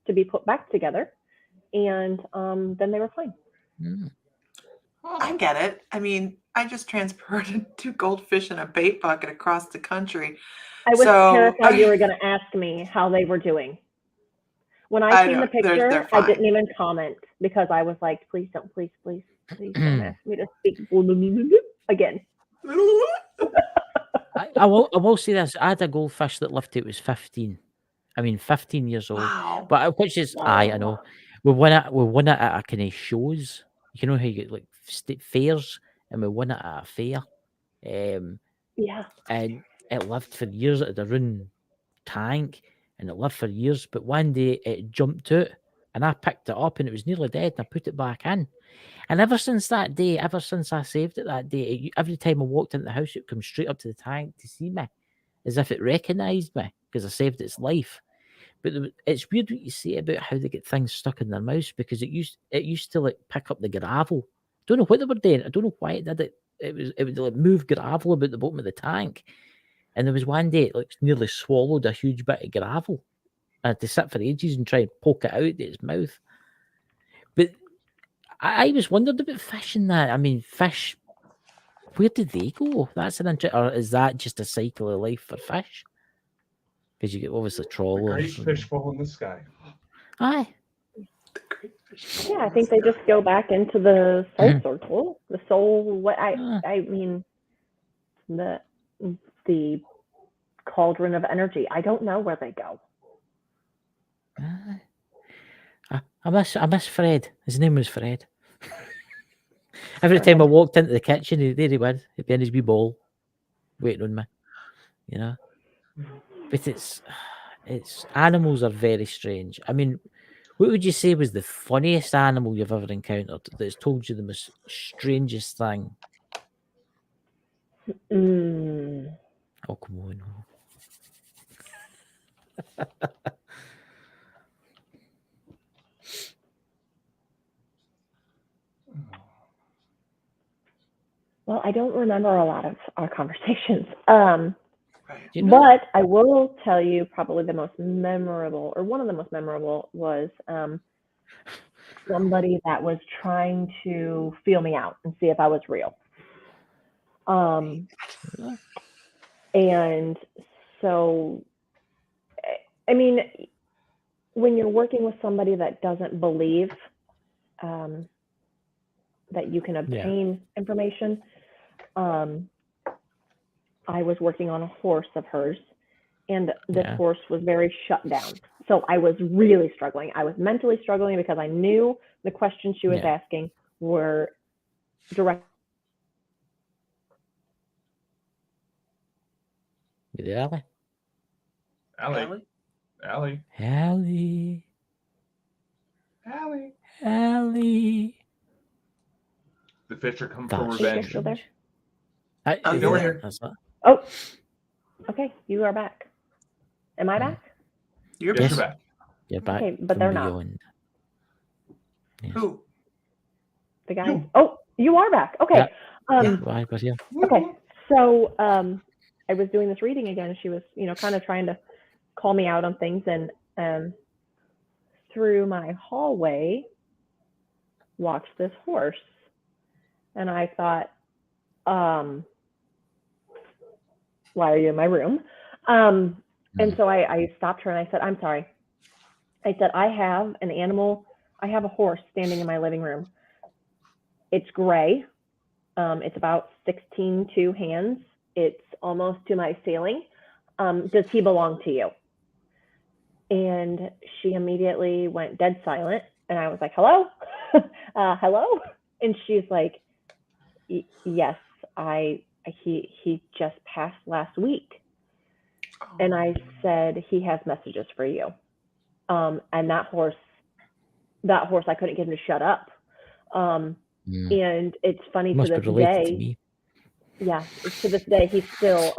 to be put back together, and then they were fine. I get it. I mean, I just transported 2 goldfish in a bait bucket across the country. I was terrified you were going to ask me how they were doing. When I seen the picture, they're I didn't even comment because I was like, please don't don't ask me to speak again. I will say this. I had a goldfish that lived till it was 15. I mean, 15 years old. Wow. But which is, I know. We won it at a kind of shows. You know how you get like state fairs, and we won it at a fair. Yeah. And it lived for years at the run tank, and it lived for years. But one day it jumped out, and I picked it up, and it was nearly dead, and I put it back in. And ever since that day, ever since I saved it that day, every time I walked into the house, it would come straight up to the tank to see me, as if it recognised me because I saved its life. But it's weird what you say about how they get things stuck in their mouths, because it used to like pick up the gravel. Don't know what they were doing. I don't know why it did it. It would like move gravel about the bottom of the tank. And there was one day it like nearly swallowed a huge bit of gravel. I had to sit for ages and try and poke it out of its mouth. But I was wondered about fish and that. I mean, fish, where did they go? That's an interest, or is that just a cycle of life for fish? Because you get obviously trawlers. Great fish fall in the sky. Aye. Yeah, I think they just go back into the soul circle. The soul. What I mean, the cauldron of energy. I don't know where they go. I miss Fred. His name was Fred. Every time I walked into the kitchen, there he was. He'd be in his wee bowl, waiting on me. You know. But it's animals are very strange. I mean, what would you say was the funniest animal you've ever encountered that's told you the most strangest thing? Oh, come on. Well, I don't remember a lot of our conversations. You know? But I will tell you probably the most memorable, or one of the most memorable, was somebody that was trying to feel me out and see if I was real. And so, I mean, when you're working with somebody that doesn't believe that you can obtain information, I was working on a horse of hers, and this horse was very shut down. So I was really struggling. I was mentally struggling because I knew the questions she was asking were direct. You there, Allie? Allie. The fish are coming for revenge. Still there? We're here. Oh, okay. You are back. Am I back? You're back. You're back Okay, but from they're not. beyond. Yes. Who? The guys. You. Oh, you are back. Okay. Yeah. Why was here? Okay. So I was doing this reading again, and she was, kind of trying to call me out on things, and through my hallway walks this horse, and I thought, why are you in my room? And so I stopped her and I said, I'm sorry. I said, I have a horse standing in my living room. It's gray. It's about 16'2" hands. It's almost to my ceiling. Does he belong to you? And she immediately went dead silent. And I was like, hello? Hello? And she's like, yes, he just passed last week. And I said, he has messages for you. And that horse, I couldn't get him to shut up. And it's funny Must to be this related day. to me. Yeah, to this day, he's still.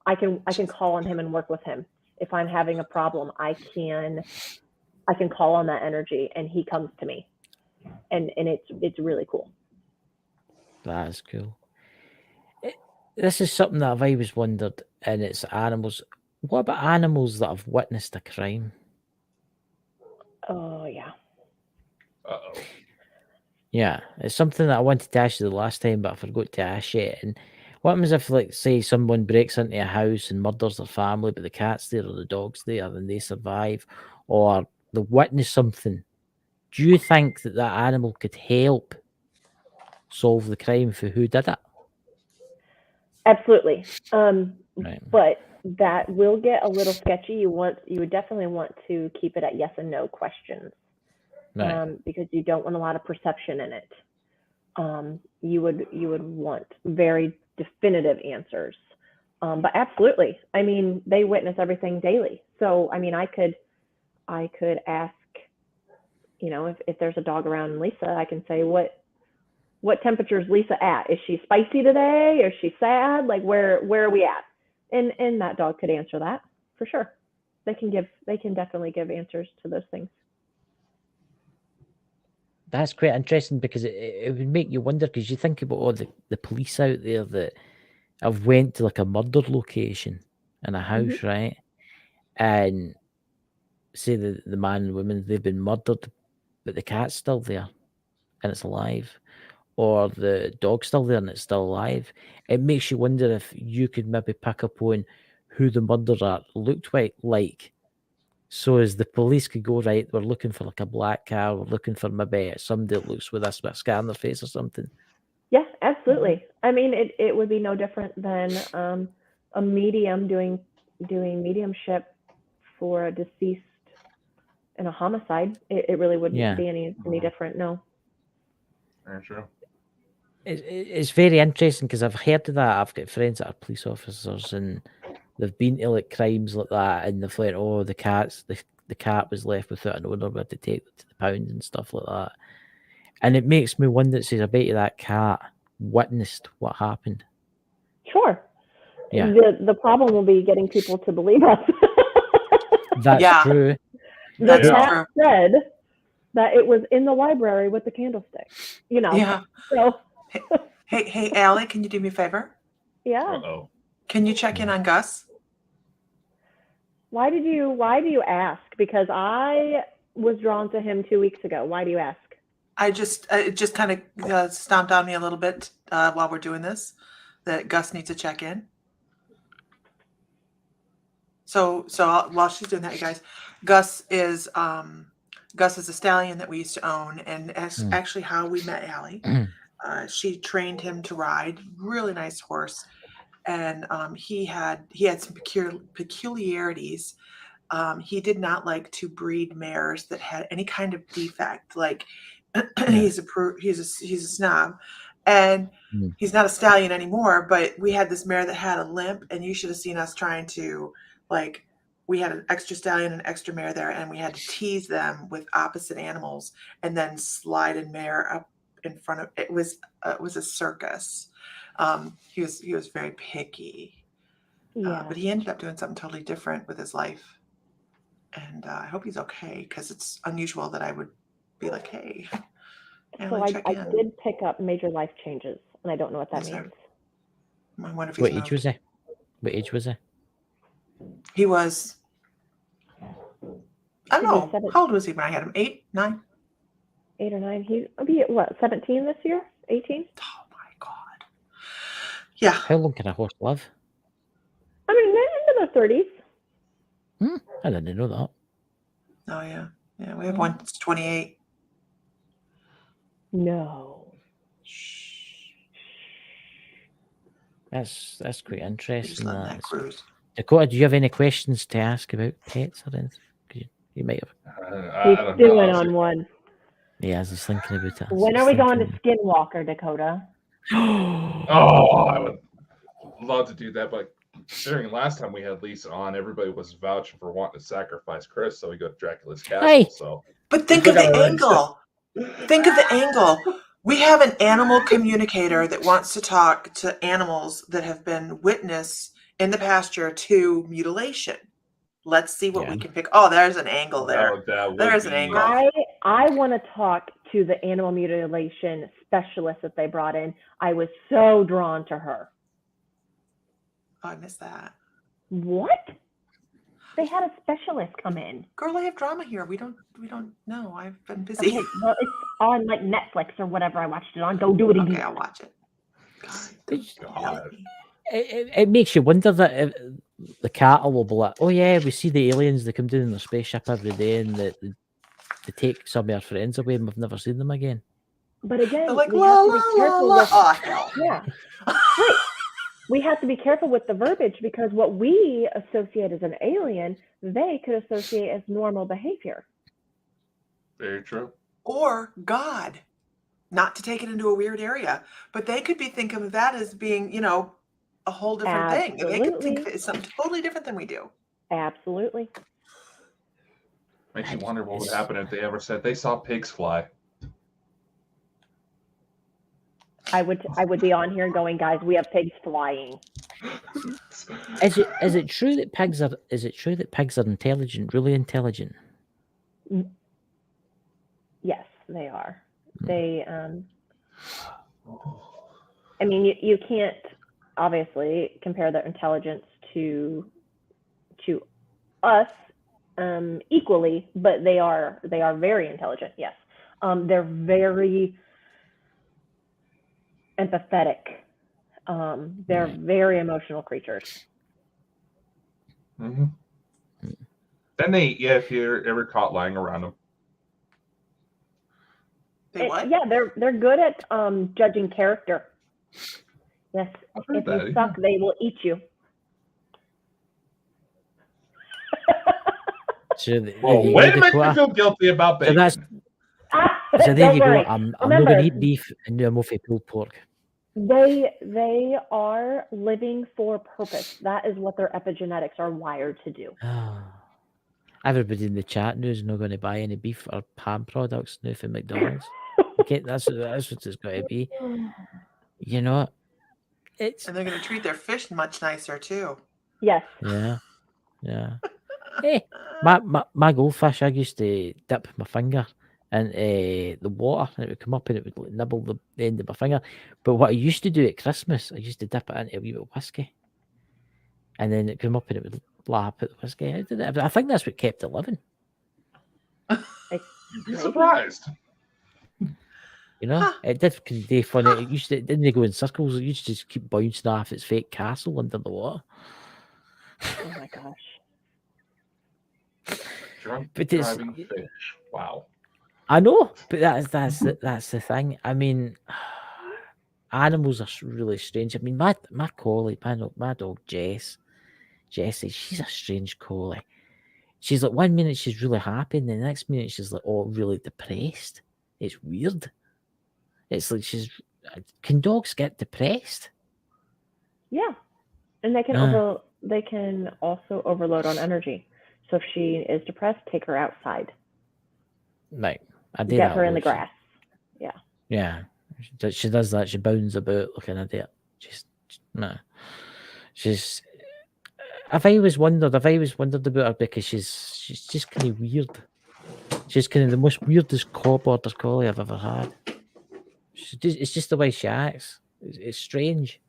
I can call on him and work with him. If I'm having a problem, I can call on that energy, and he comes to me, and it's really cool. That is cool. This is something that I've always wondered, and it's animals. What about animals that have witnessed a crime? Oh yeah. Uh-oh. Yeah, it's something that I wanted to ask you the last time, but I forgot to ask you. And what happens if, like, say someone breaks into a house and murders their family, but the cat's there or the dog's there, and they survive, or they witness something? Do you think that animal could help solve the crime for who did it? Absolutely. Right. But that will get a little sketchy. You would definitely want to keep it at yes and no questions. Right. Because you don't want a lot of perception in it. You would want very definitive answers. But absolutely, I mean, they witness everything daily. So I mean, I could ask, if there's a dog around Lisa, I can say, what temperature is Lisa at? Is she spicy today? Is she sad? Like, where are we at? And that dog could answer that for sure. They can definitely give answers to those things. That's quite interesting, because it would make you wonder, because you think about all the police out there that have went to like a murder location in a house, right? And say the man and woman, they've been murdered, but the cat's still there and it's alive, or the dog's still there and it's still alive. It makes you wonder if you could maybe pick up on who the murderer looked like. So as the police could go, right, we're looking for like a black car, we're looking for maybe somebody that looks with this with a scar on their face or something. Yeah, absolutely. I mean, it would be no different than a medium doing mediumship for a deceased in a homicide. It really wouldn't be any different. No. Very true. It's very interesting, because I've heard of that. I've got friends that are police officers, and they've been to like crimes like that, and they've like, oh, the cat was left without an owner, we had to take it to the pound and stuff like that. And it makes me wonder, it says, I bet you that cat witnessed what happened. Sure. Yeah. The problem will be getting people to believe us. That's true. The cat said that it was in the library with the candlestick. Yeah. So. Hey, Allie, can you do me a favor? Yeah. Uh-oh. Can you check in on Gus? Why do you ask? Because I was drawn to him 2 weeks ago. Why do you ask? It just kind of stomped on me a little bit while we're doing this, that Gus needs to check in. So while she's doing that, you guys, Gus is a stallion that we used to own, and actually how we met Allie. She trained him to ride. Really nice horse, and he had some peculiarities. He did not like to breed mares that had any kind of defect. Like he's a snob, and he's not a stallion anymore. But we had this mare that had a limp, and you should have seen us trying to, like, we had an extra stallion and an extra mare there, and we had to tease them with opposite animals and then slide a mare up in front of it. Was a circus. He was very picky. Yeah. But he ended up doing something totally different with his life. And I hope he's okay because it's unusual that I would be like, hey, So Allie, check I in. did pick up major life changes, and I don't know what that Yes, sir. means. I wonder if he's What age moved. was he? What age was he? He was, I don't He was know. 7 How old was he when I had him? 8, 9? 8 or 9. He'll be what, 17 this year? 18? Oh my God. Yeah. How long can a horse live? I mean, they're in their 30s. I didn't know that. Oh, yeah. Yeah, we have one that's 28. No. That's quite We're just interesting. letting that cruise. Dakota, do you have any questions to ask about pets or anything? 'Cause you might have. He's I don't stewing know. on one. Yeah, I was just thinking about it. When are we going to Skinwalker, Dakota? Oh, I would love to do that, but considering last time we had Lisa on, everybody was vouching for wanting to sacrifice Chris, so we go to Draculas Castle. Hey. So, But think of the angle. Think of the angle. We have an animal communicator that wants to talk to animals that have been witness in the pasture to mutilation. Let's see what we can pick. Oh, there's an angle there. There's an angle. I want to talk to the animal mutilation specialist that they brought in. I was so drawn to her. Oh, I missed that. What? They had a specialist come in. Girl, I have drama here. We don't know. I've been busy. Okay, well, it's on like Netflix or whatever I watched it on. Go do it again. Okay, I'll watch it. God. It makes you wonder that if the cattle will be like, oh yeah, we see the aliens, they come down in their spaceship every day and they take some of our friends away and we've never seen them again. But again, They're like, we la, have to la, be careful la, la. with Oh, hell. yeah. Right. We have to be careful with the verbiage because what we associate as an alien, they could associate as normal behavior. Very true. Or God. Not to take it into a weird area, but they could be thinking of that as being, a whole different thing. They could think of it as something totally different than we do. Absolutely. Makes you wonder what would happen if they ever said they saw pigs fly. I would be on here going, guys, we have pigs flying. Is it true that pigs are intelligent, really intelligent? Yes, they are. They I mean you can't obviously compare their intelligence to us equally, but they are very intelligent, yes. They're very empathetic. They're very emotional creatures. Mm-hmm. Then they eat you if you're ever caught lying around them. Yeah, they're good at judging character. Yes, if you suck, they will eat you. Wait a minute, you feel guilty about that. So there you go. I'm not going to eat beef and I'm off pulled pork. They are living for purpose. That is what their epigenetics are wired to do. Everybody in the chat now is not going to buy any beef or ham products now from McDonald's. Okay, that's what it's got to be. You know, and they're going to treat their fish much nicer too. Yes. Yeah. Hey, my goldfish, I used to dip my finger in the water and it would come up and it would nibble the end of my finger. But what I used to do at Christmas, I used to dip it into a wee bit of whiskey. And then it come up and it would lap at the whiskey. I think that's what kept it living. You're surprised. You know, it did be funny. It didn't go in circles. It used to just keep bouncing off its fake castle under the water. Oh my gosh. But driving fish. Wow. I know, but that's the thing. I mean, animals are really strange. I mean, my collie, my dog Jessie, she's a strange collie. She's like 1 minute she's really happy, and the next minute she's like really depressed. It's weird. It's like can dogs get depressed? Yeah, and they can also overload on energy. So if she is depressed, take her outside. Right. Get her in the grass. Yeah. Yeah. She does that. She bounds about like an idiot. I've always wondered about her because she's just kind of weird. She's kind of the most weirdest border collie I've ever had. It's just the way she acts. It's strange.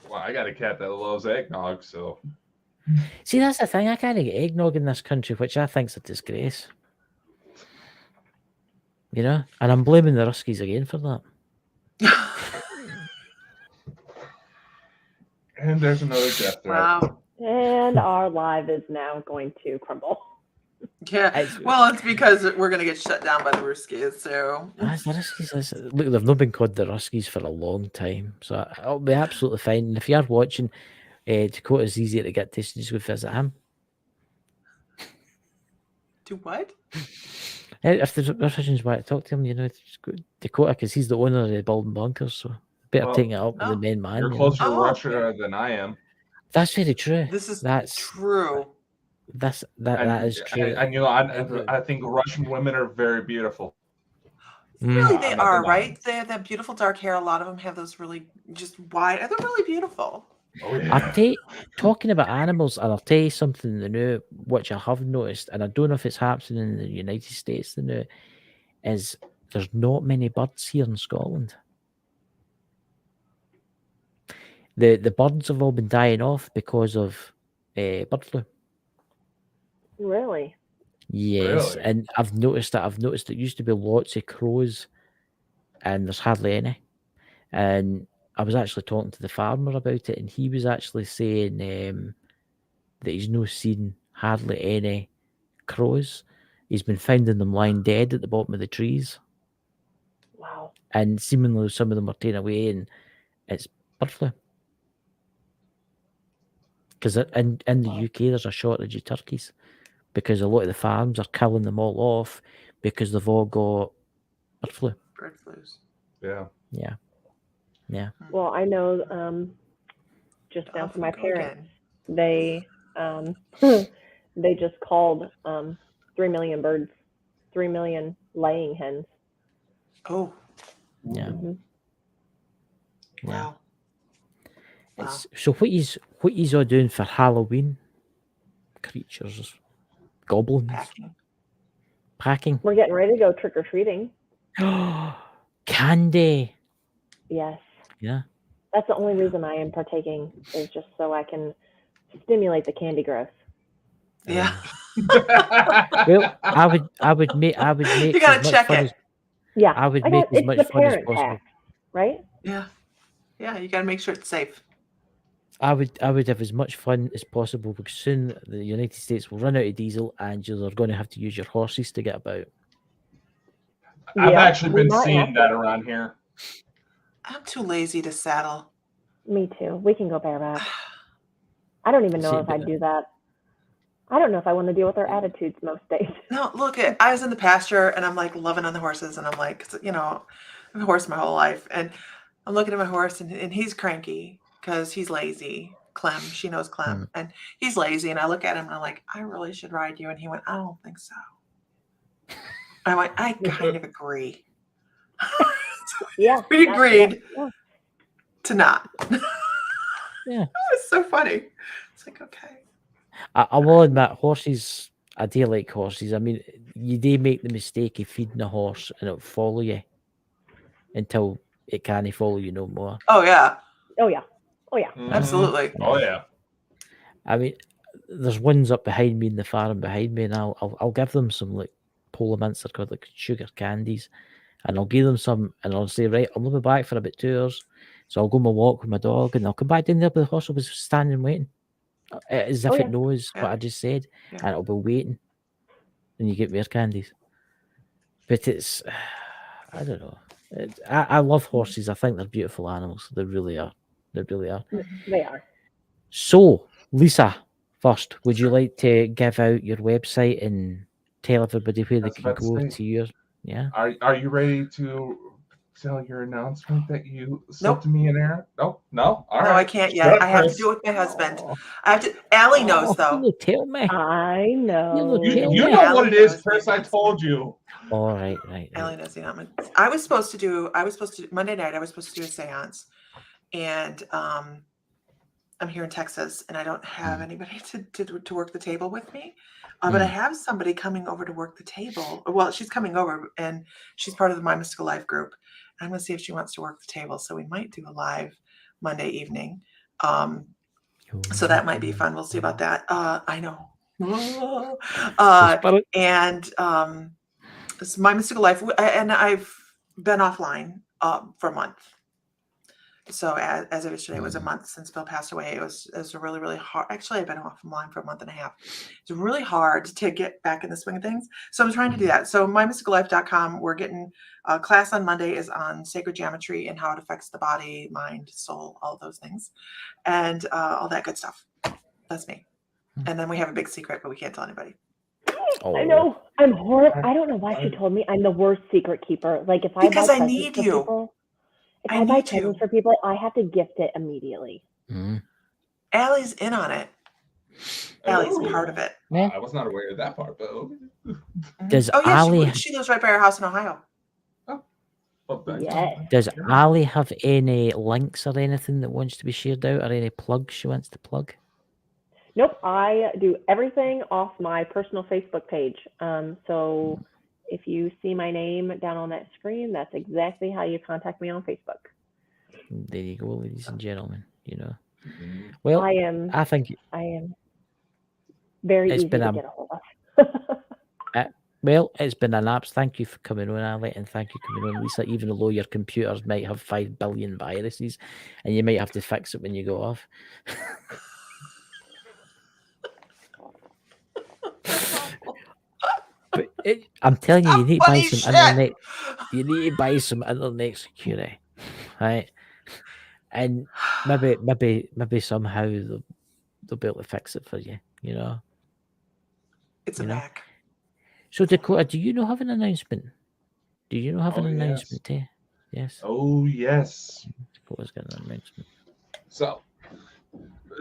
Well, I got a cat that loves eggnog, so See, that's the thing. I can't get eggnog in this country, which I think's a disgrace. You know, and I'm blaming the Ruskies again for that. and there's another death threat. Wow. And our live is now going to crumble. Yeah. Well, it's because we're going to get shut down by the Ruskies, so. The Ruskies, look, they've not been called the Ruskies for a long time, so I'll be absolutely fine. And if you are watching, Dakota's easier to get to, so just go visit him. Do what? If there's revisions why to talk to him, just go Dakota, because he's the owner of the Bonkers, so better taking it up with the main man. You're closer to Russia than I am. That's very true. That's true. That is true. And I think Russian women are very beautiful. Really, they are, right? They have that beautiful dark hair. A lot of them have those really just wide. They're really beautiful. Oh, yeah. I'll tell you, talking about animals, and I'll tell you something new, which I have noticed, and I don't know if it's happening in the United States now, is there's not many birds here in Scotland. The birds have all been dying off because of bird flu. Really? Yes, Really? and I've noticed there used to be lots of crows, and there's hardly any. And I was actually talking to the farmer about it, and he was actually saying that he's no seen hardly any crows. He's been finding them lying dead at the bottom of the trees. Wow. And seemingly some of them are taken away, and it's bird flu. Because in the UK, there's a shortage of turkeys because a lot of the farms are killing them all off because they've all got bird flu. Bird flus. Yeah. Yeah. Yeah. Well, I know just now for my parents, they they just called 3 million birds, 3 million laying hens. Oh. Yeah. Mm-hmm. Wow. Wow. So what is all doing for Halloween? Creatures, goblins, packing. We're getting ready to go trick or treating. Candy. Yes. Yeah. That's the only reason I am partaking is just so I can stimulate the candy growth. Yeah. Well, I would make You gotta as much check fun it. as, Yeah. I would make as much fun as possible. Pack, right? Yeah. Yeah. You got to make sure it's safe. I would have as much fun as possible because soon the United States will run out of diesel and you're going to have to use your horses to get about. I've Yeah, actually we been might seeing have that to. around here. I'm too lazy to saddle. Me too. We can go bareback. I don't even know See, if I'd do that. I don't know if I want to deal with their attitudes most days. No, look at I was in the pasture and I'm like loving on the horses and I'm like, you know, I've a horse my whole life and I'm looking at my horse and he's cranky because he's lazy. Clem, she knows Clem, and he's lazy. And I look at him and I'm like, I really should ride you. And he went, I don't think so. I went, I kind of agree. Yeah. We agreed to not. Yeah. It was so funny. It's like, okay. I will admit, horses, I do like horses. I mean, you do make the mistake of feeding a horse and it'll follow you until it can't follow you no more. Oh, yeah. Oh, yeah. Oh, yeah. Absolutely. Oh, yeah. I mean, there's ones up behind me in the farm behind me, and I'll give them some like polar mints, they're called like sugar candies, and I'll give them some, and I'll say, right, I'll be back for about 2 hours, so I'll go my walk with my dog, and I'll come back down there, but the horse will be standing waiting, as if it knows what I just said, and it'll be waiting, and you get more candies. But it's, I don't know. I love horses. I think they're beautiful animals. They really are. They really are. They are. So, Lisa, first, would you like to give out your website and tell everybody where they can go to your... Yeah. Are you ready to tell your announcement that you sent to me in air? No? All right. No, I can't yet. I have to do it with my husband. I have to. Allie knows, though. You tell me. I know. You know what it is, Chris. I told you. All right. Allie knows the announcement. I was supposed to do Monday night. I was supposed to do a seance, and I'm here in Texas, and I don't have anybody to work the table with me. But I have somebody coming over to work the table. Well, she's coming over, and she's part of the My Mystical Life group. I'm going to see if she wants to work the table. So we might do a live Monday evening. So that might be fun. We'll see about that. I know. And it's My Mystical Life, and I've been offline for a month. So as of yesterday, it was a month since Bill passed away. It was a really, really hard. Actually, I've been offline for a month and a half. It's really hard to get back in the swing of things. So I'm trying to do that. So mymysticallife.com, we're getting a class on Monday is on sacred geometry and how it affects the body, mind, soul, all those things, and all that good stuff. That's me. And then we have a big secret, but we can't tell anybody. I know. I'm horrible. I don't know why she told me I'm the worst secret keeper. Like if I because buy I need you. People, if I buy presents for people, I have to gift it immediately. Allie's in on it. Allie's part of it. Yeah. I was not aware of that part, but does Allie? She lives right by our house in Ohio. Does Allie have any links or anything that wants to be shared out, or any plugs she wants to plug? Nope, I do everything off my personal Facebook page. So if you see my name down on that screen, that's exactly how you contact me on Facebook. There you go, ladies and gentlemen. You know, well, I am very easy to get a hold of. Well, it's been an apps. Thank you for coming on, Allie, and thank you for coming on, Lisa. Even though your computers might have 5 billion viruses, and you might have to fix it when you go off. But I'm telling you, you need to buy some internet. You need to buy some internet security, right? And maybe somehow they'll be able to fix it for you. You know, it's a Mac. So Dakota, do you not have an announcement? Do you not have an announcement too? Yes. Oh yes. Dakota's got an announcement. So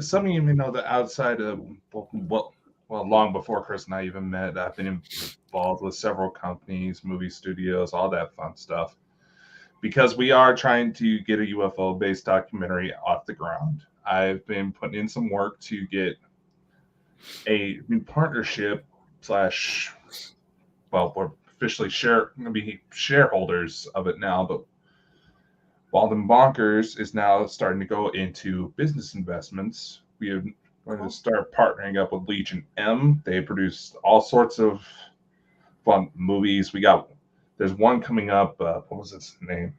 some of you may know that outside of long before Chris and I even met, I've been involved with several companies, movie studios, all that fun stuff, because we are trying to get a UFO-based documentary off the ground. I've been putting in some work to get a new partnership / we're officially going to be shareholders of it now, but Walden Bonkers is now starting to go into business investments. We are going to start partnering up with Legion M. They produce all sorts of fun movies. There's one coming up. What was its name?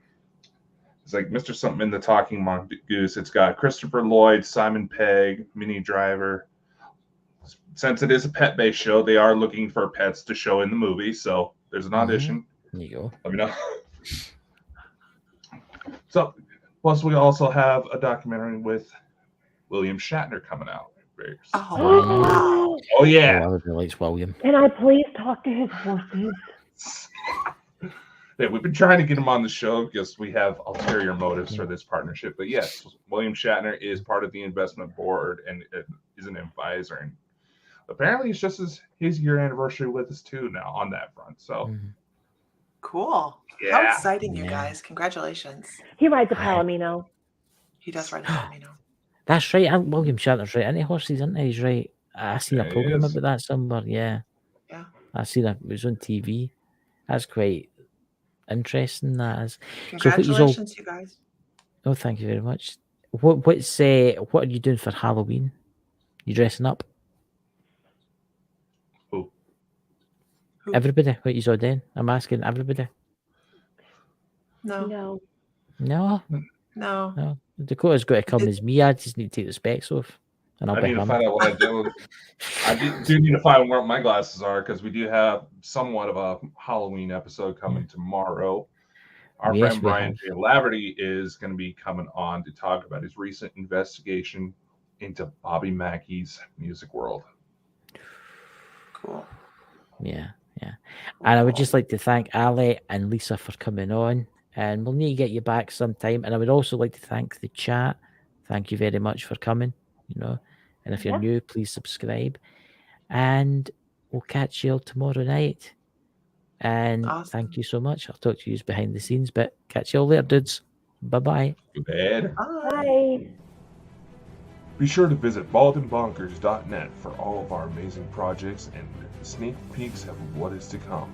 It's like Mr. Something in the Talking Mongoose. It's got Christopher Lloyd, Simon Pegg, Minnie Driver. Since it is a pet-based show, they are looking for pets to show in the movie. So there's an audition. There you go. Let me know. So, plus we also have a documentary with William Shatner coming out. Oh yeah. Oh, I likes William. Can I please talk to his horses? Yeah, we've been trying to get him on the show because we have ulterior motives for this partnership. But yes, William Shatner is part of the investment board and is an advisor. And apparently it's just his year anniversary with us too now on that front. So cool. Yeah. How exciting, you guys. Congratulations. He rides a Palomino. He does ride a Palomino. That's right. William Shatner's right. Any horses, isn't he? He's right. I seen a program about that somewhere. Yeah. I seen it. It was on TV. That's quite interesting. That is. Congratulations, you guys. Oh, thank you very much. What are you doing for Halloween? You dressing up? Who? Everybody. What you all doing? I'm asking everybody. No. Dakota's got to come as me. I just need to take the specs off. And I'll I need to find out what I do. I do need to find where my glasses are because we do have somewhat of a Halloween episode coming tomorrow. Our friend Brian J. Laverty is going to be coming on to talk about his recent investigation into Bobby Mackey's music world. Cool. Yeah. And I would just like to thank Allie and Lisa for coming on. And we'll need to get you back sometime. And I would also like to thank the chat. Thank you very much for coming. And if you're new, please subscribe. And we'll catch you all tomorrow night. And thank you so much. I'll talk to you behind the scenes, but catch you all later, dudes. Bye-bye. Bye. Bye. Be sure to visit baldandbonkers.net for all of our amazing projects and sneak peeks of what is to come.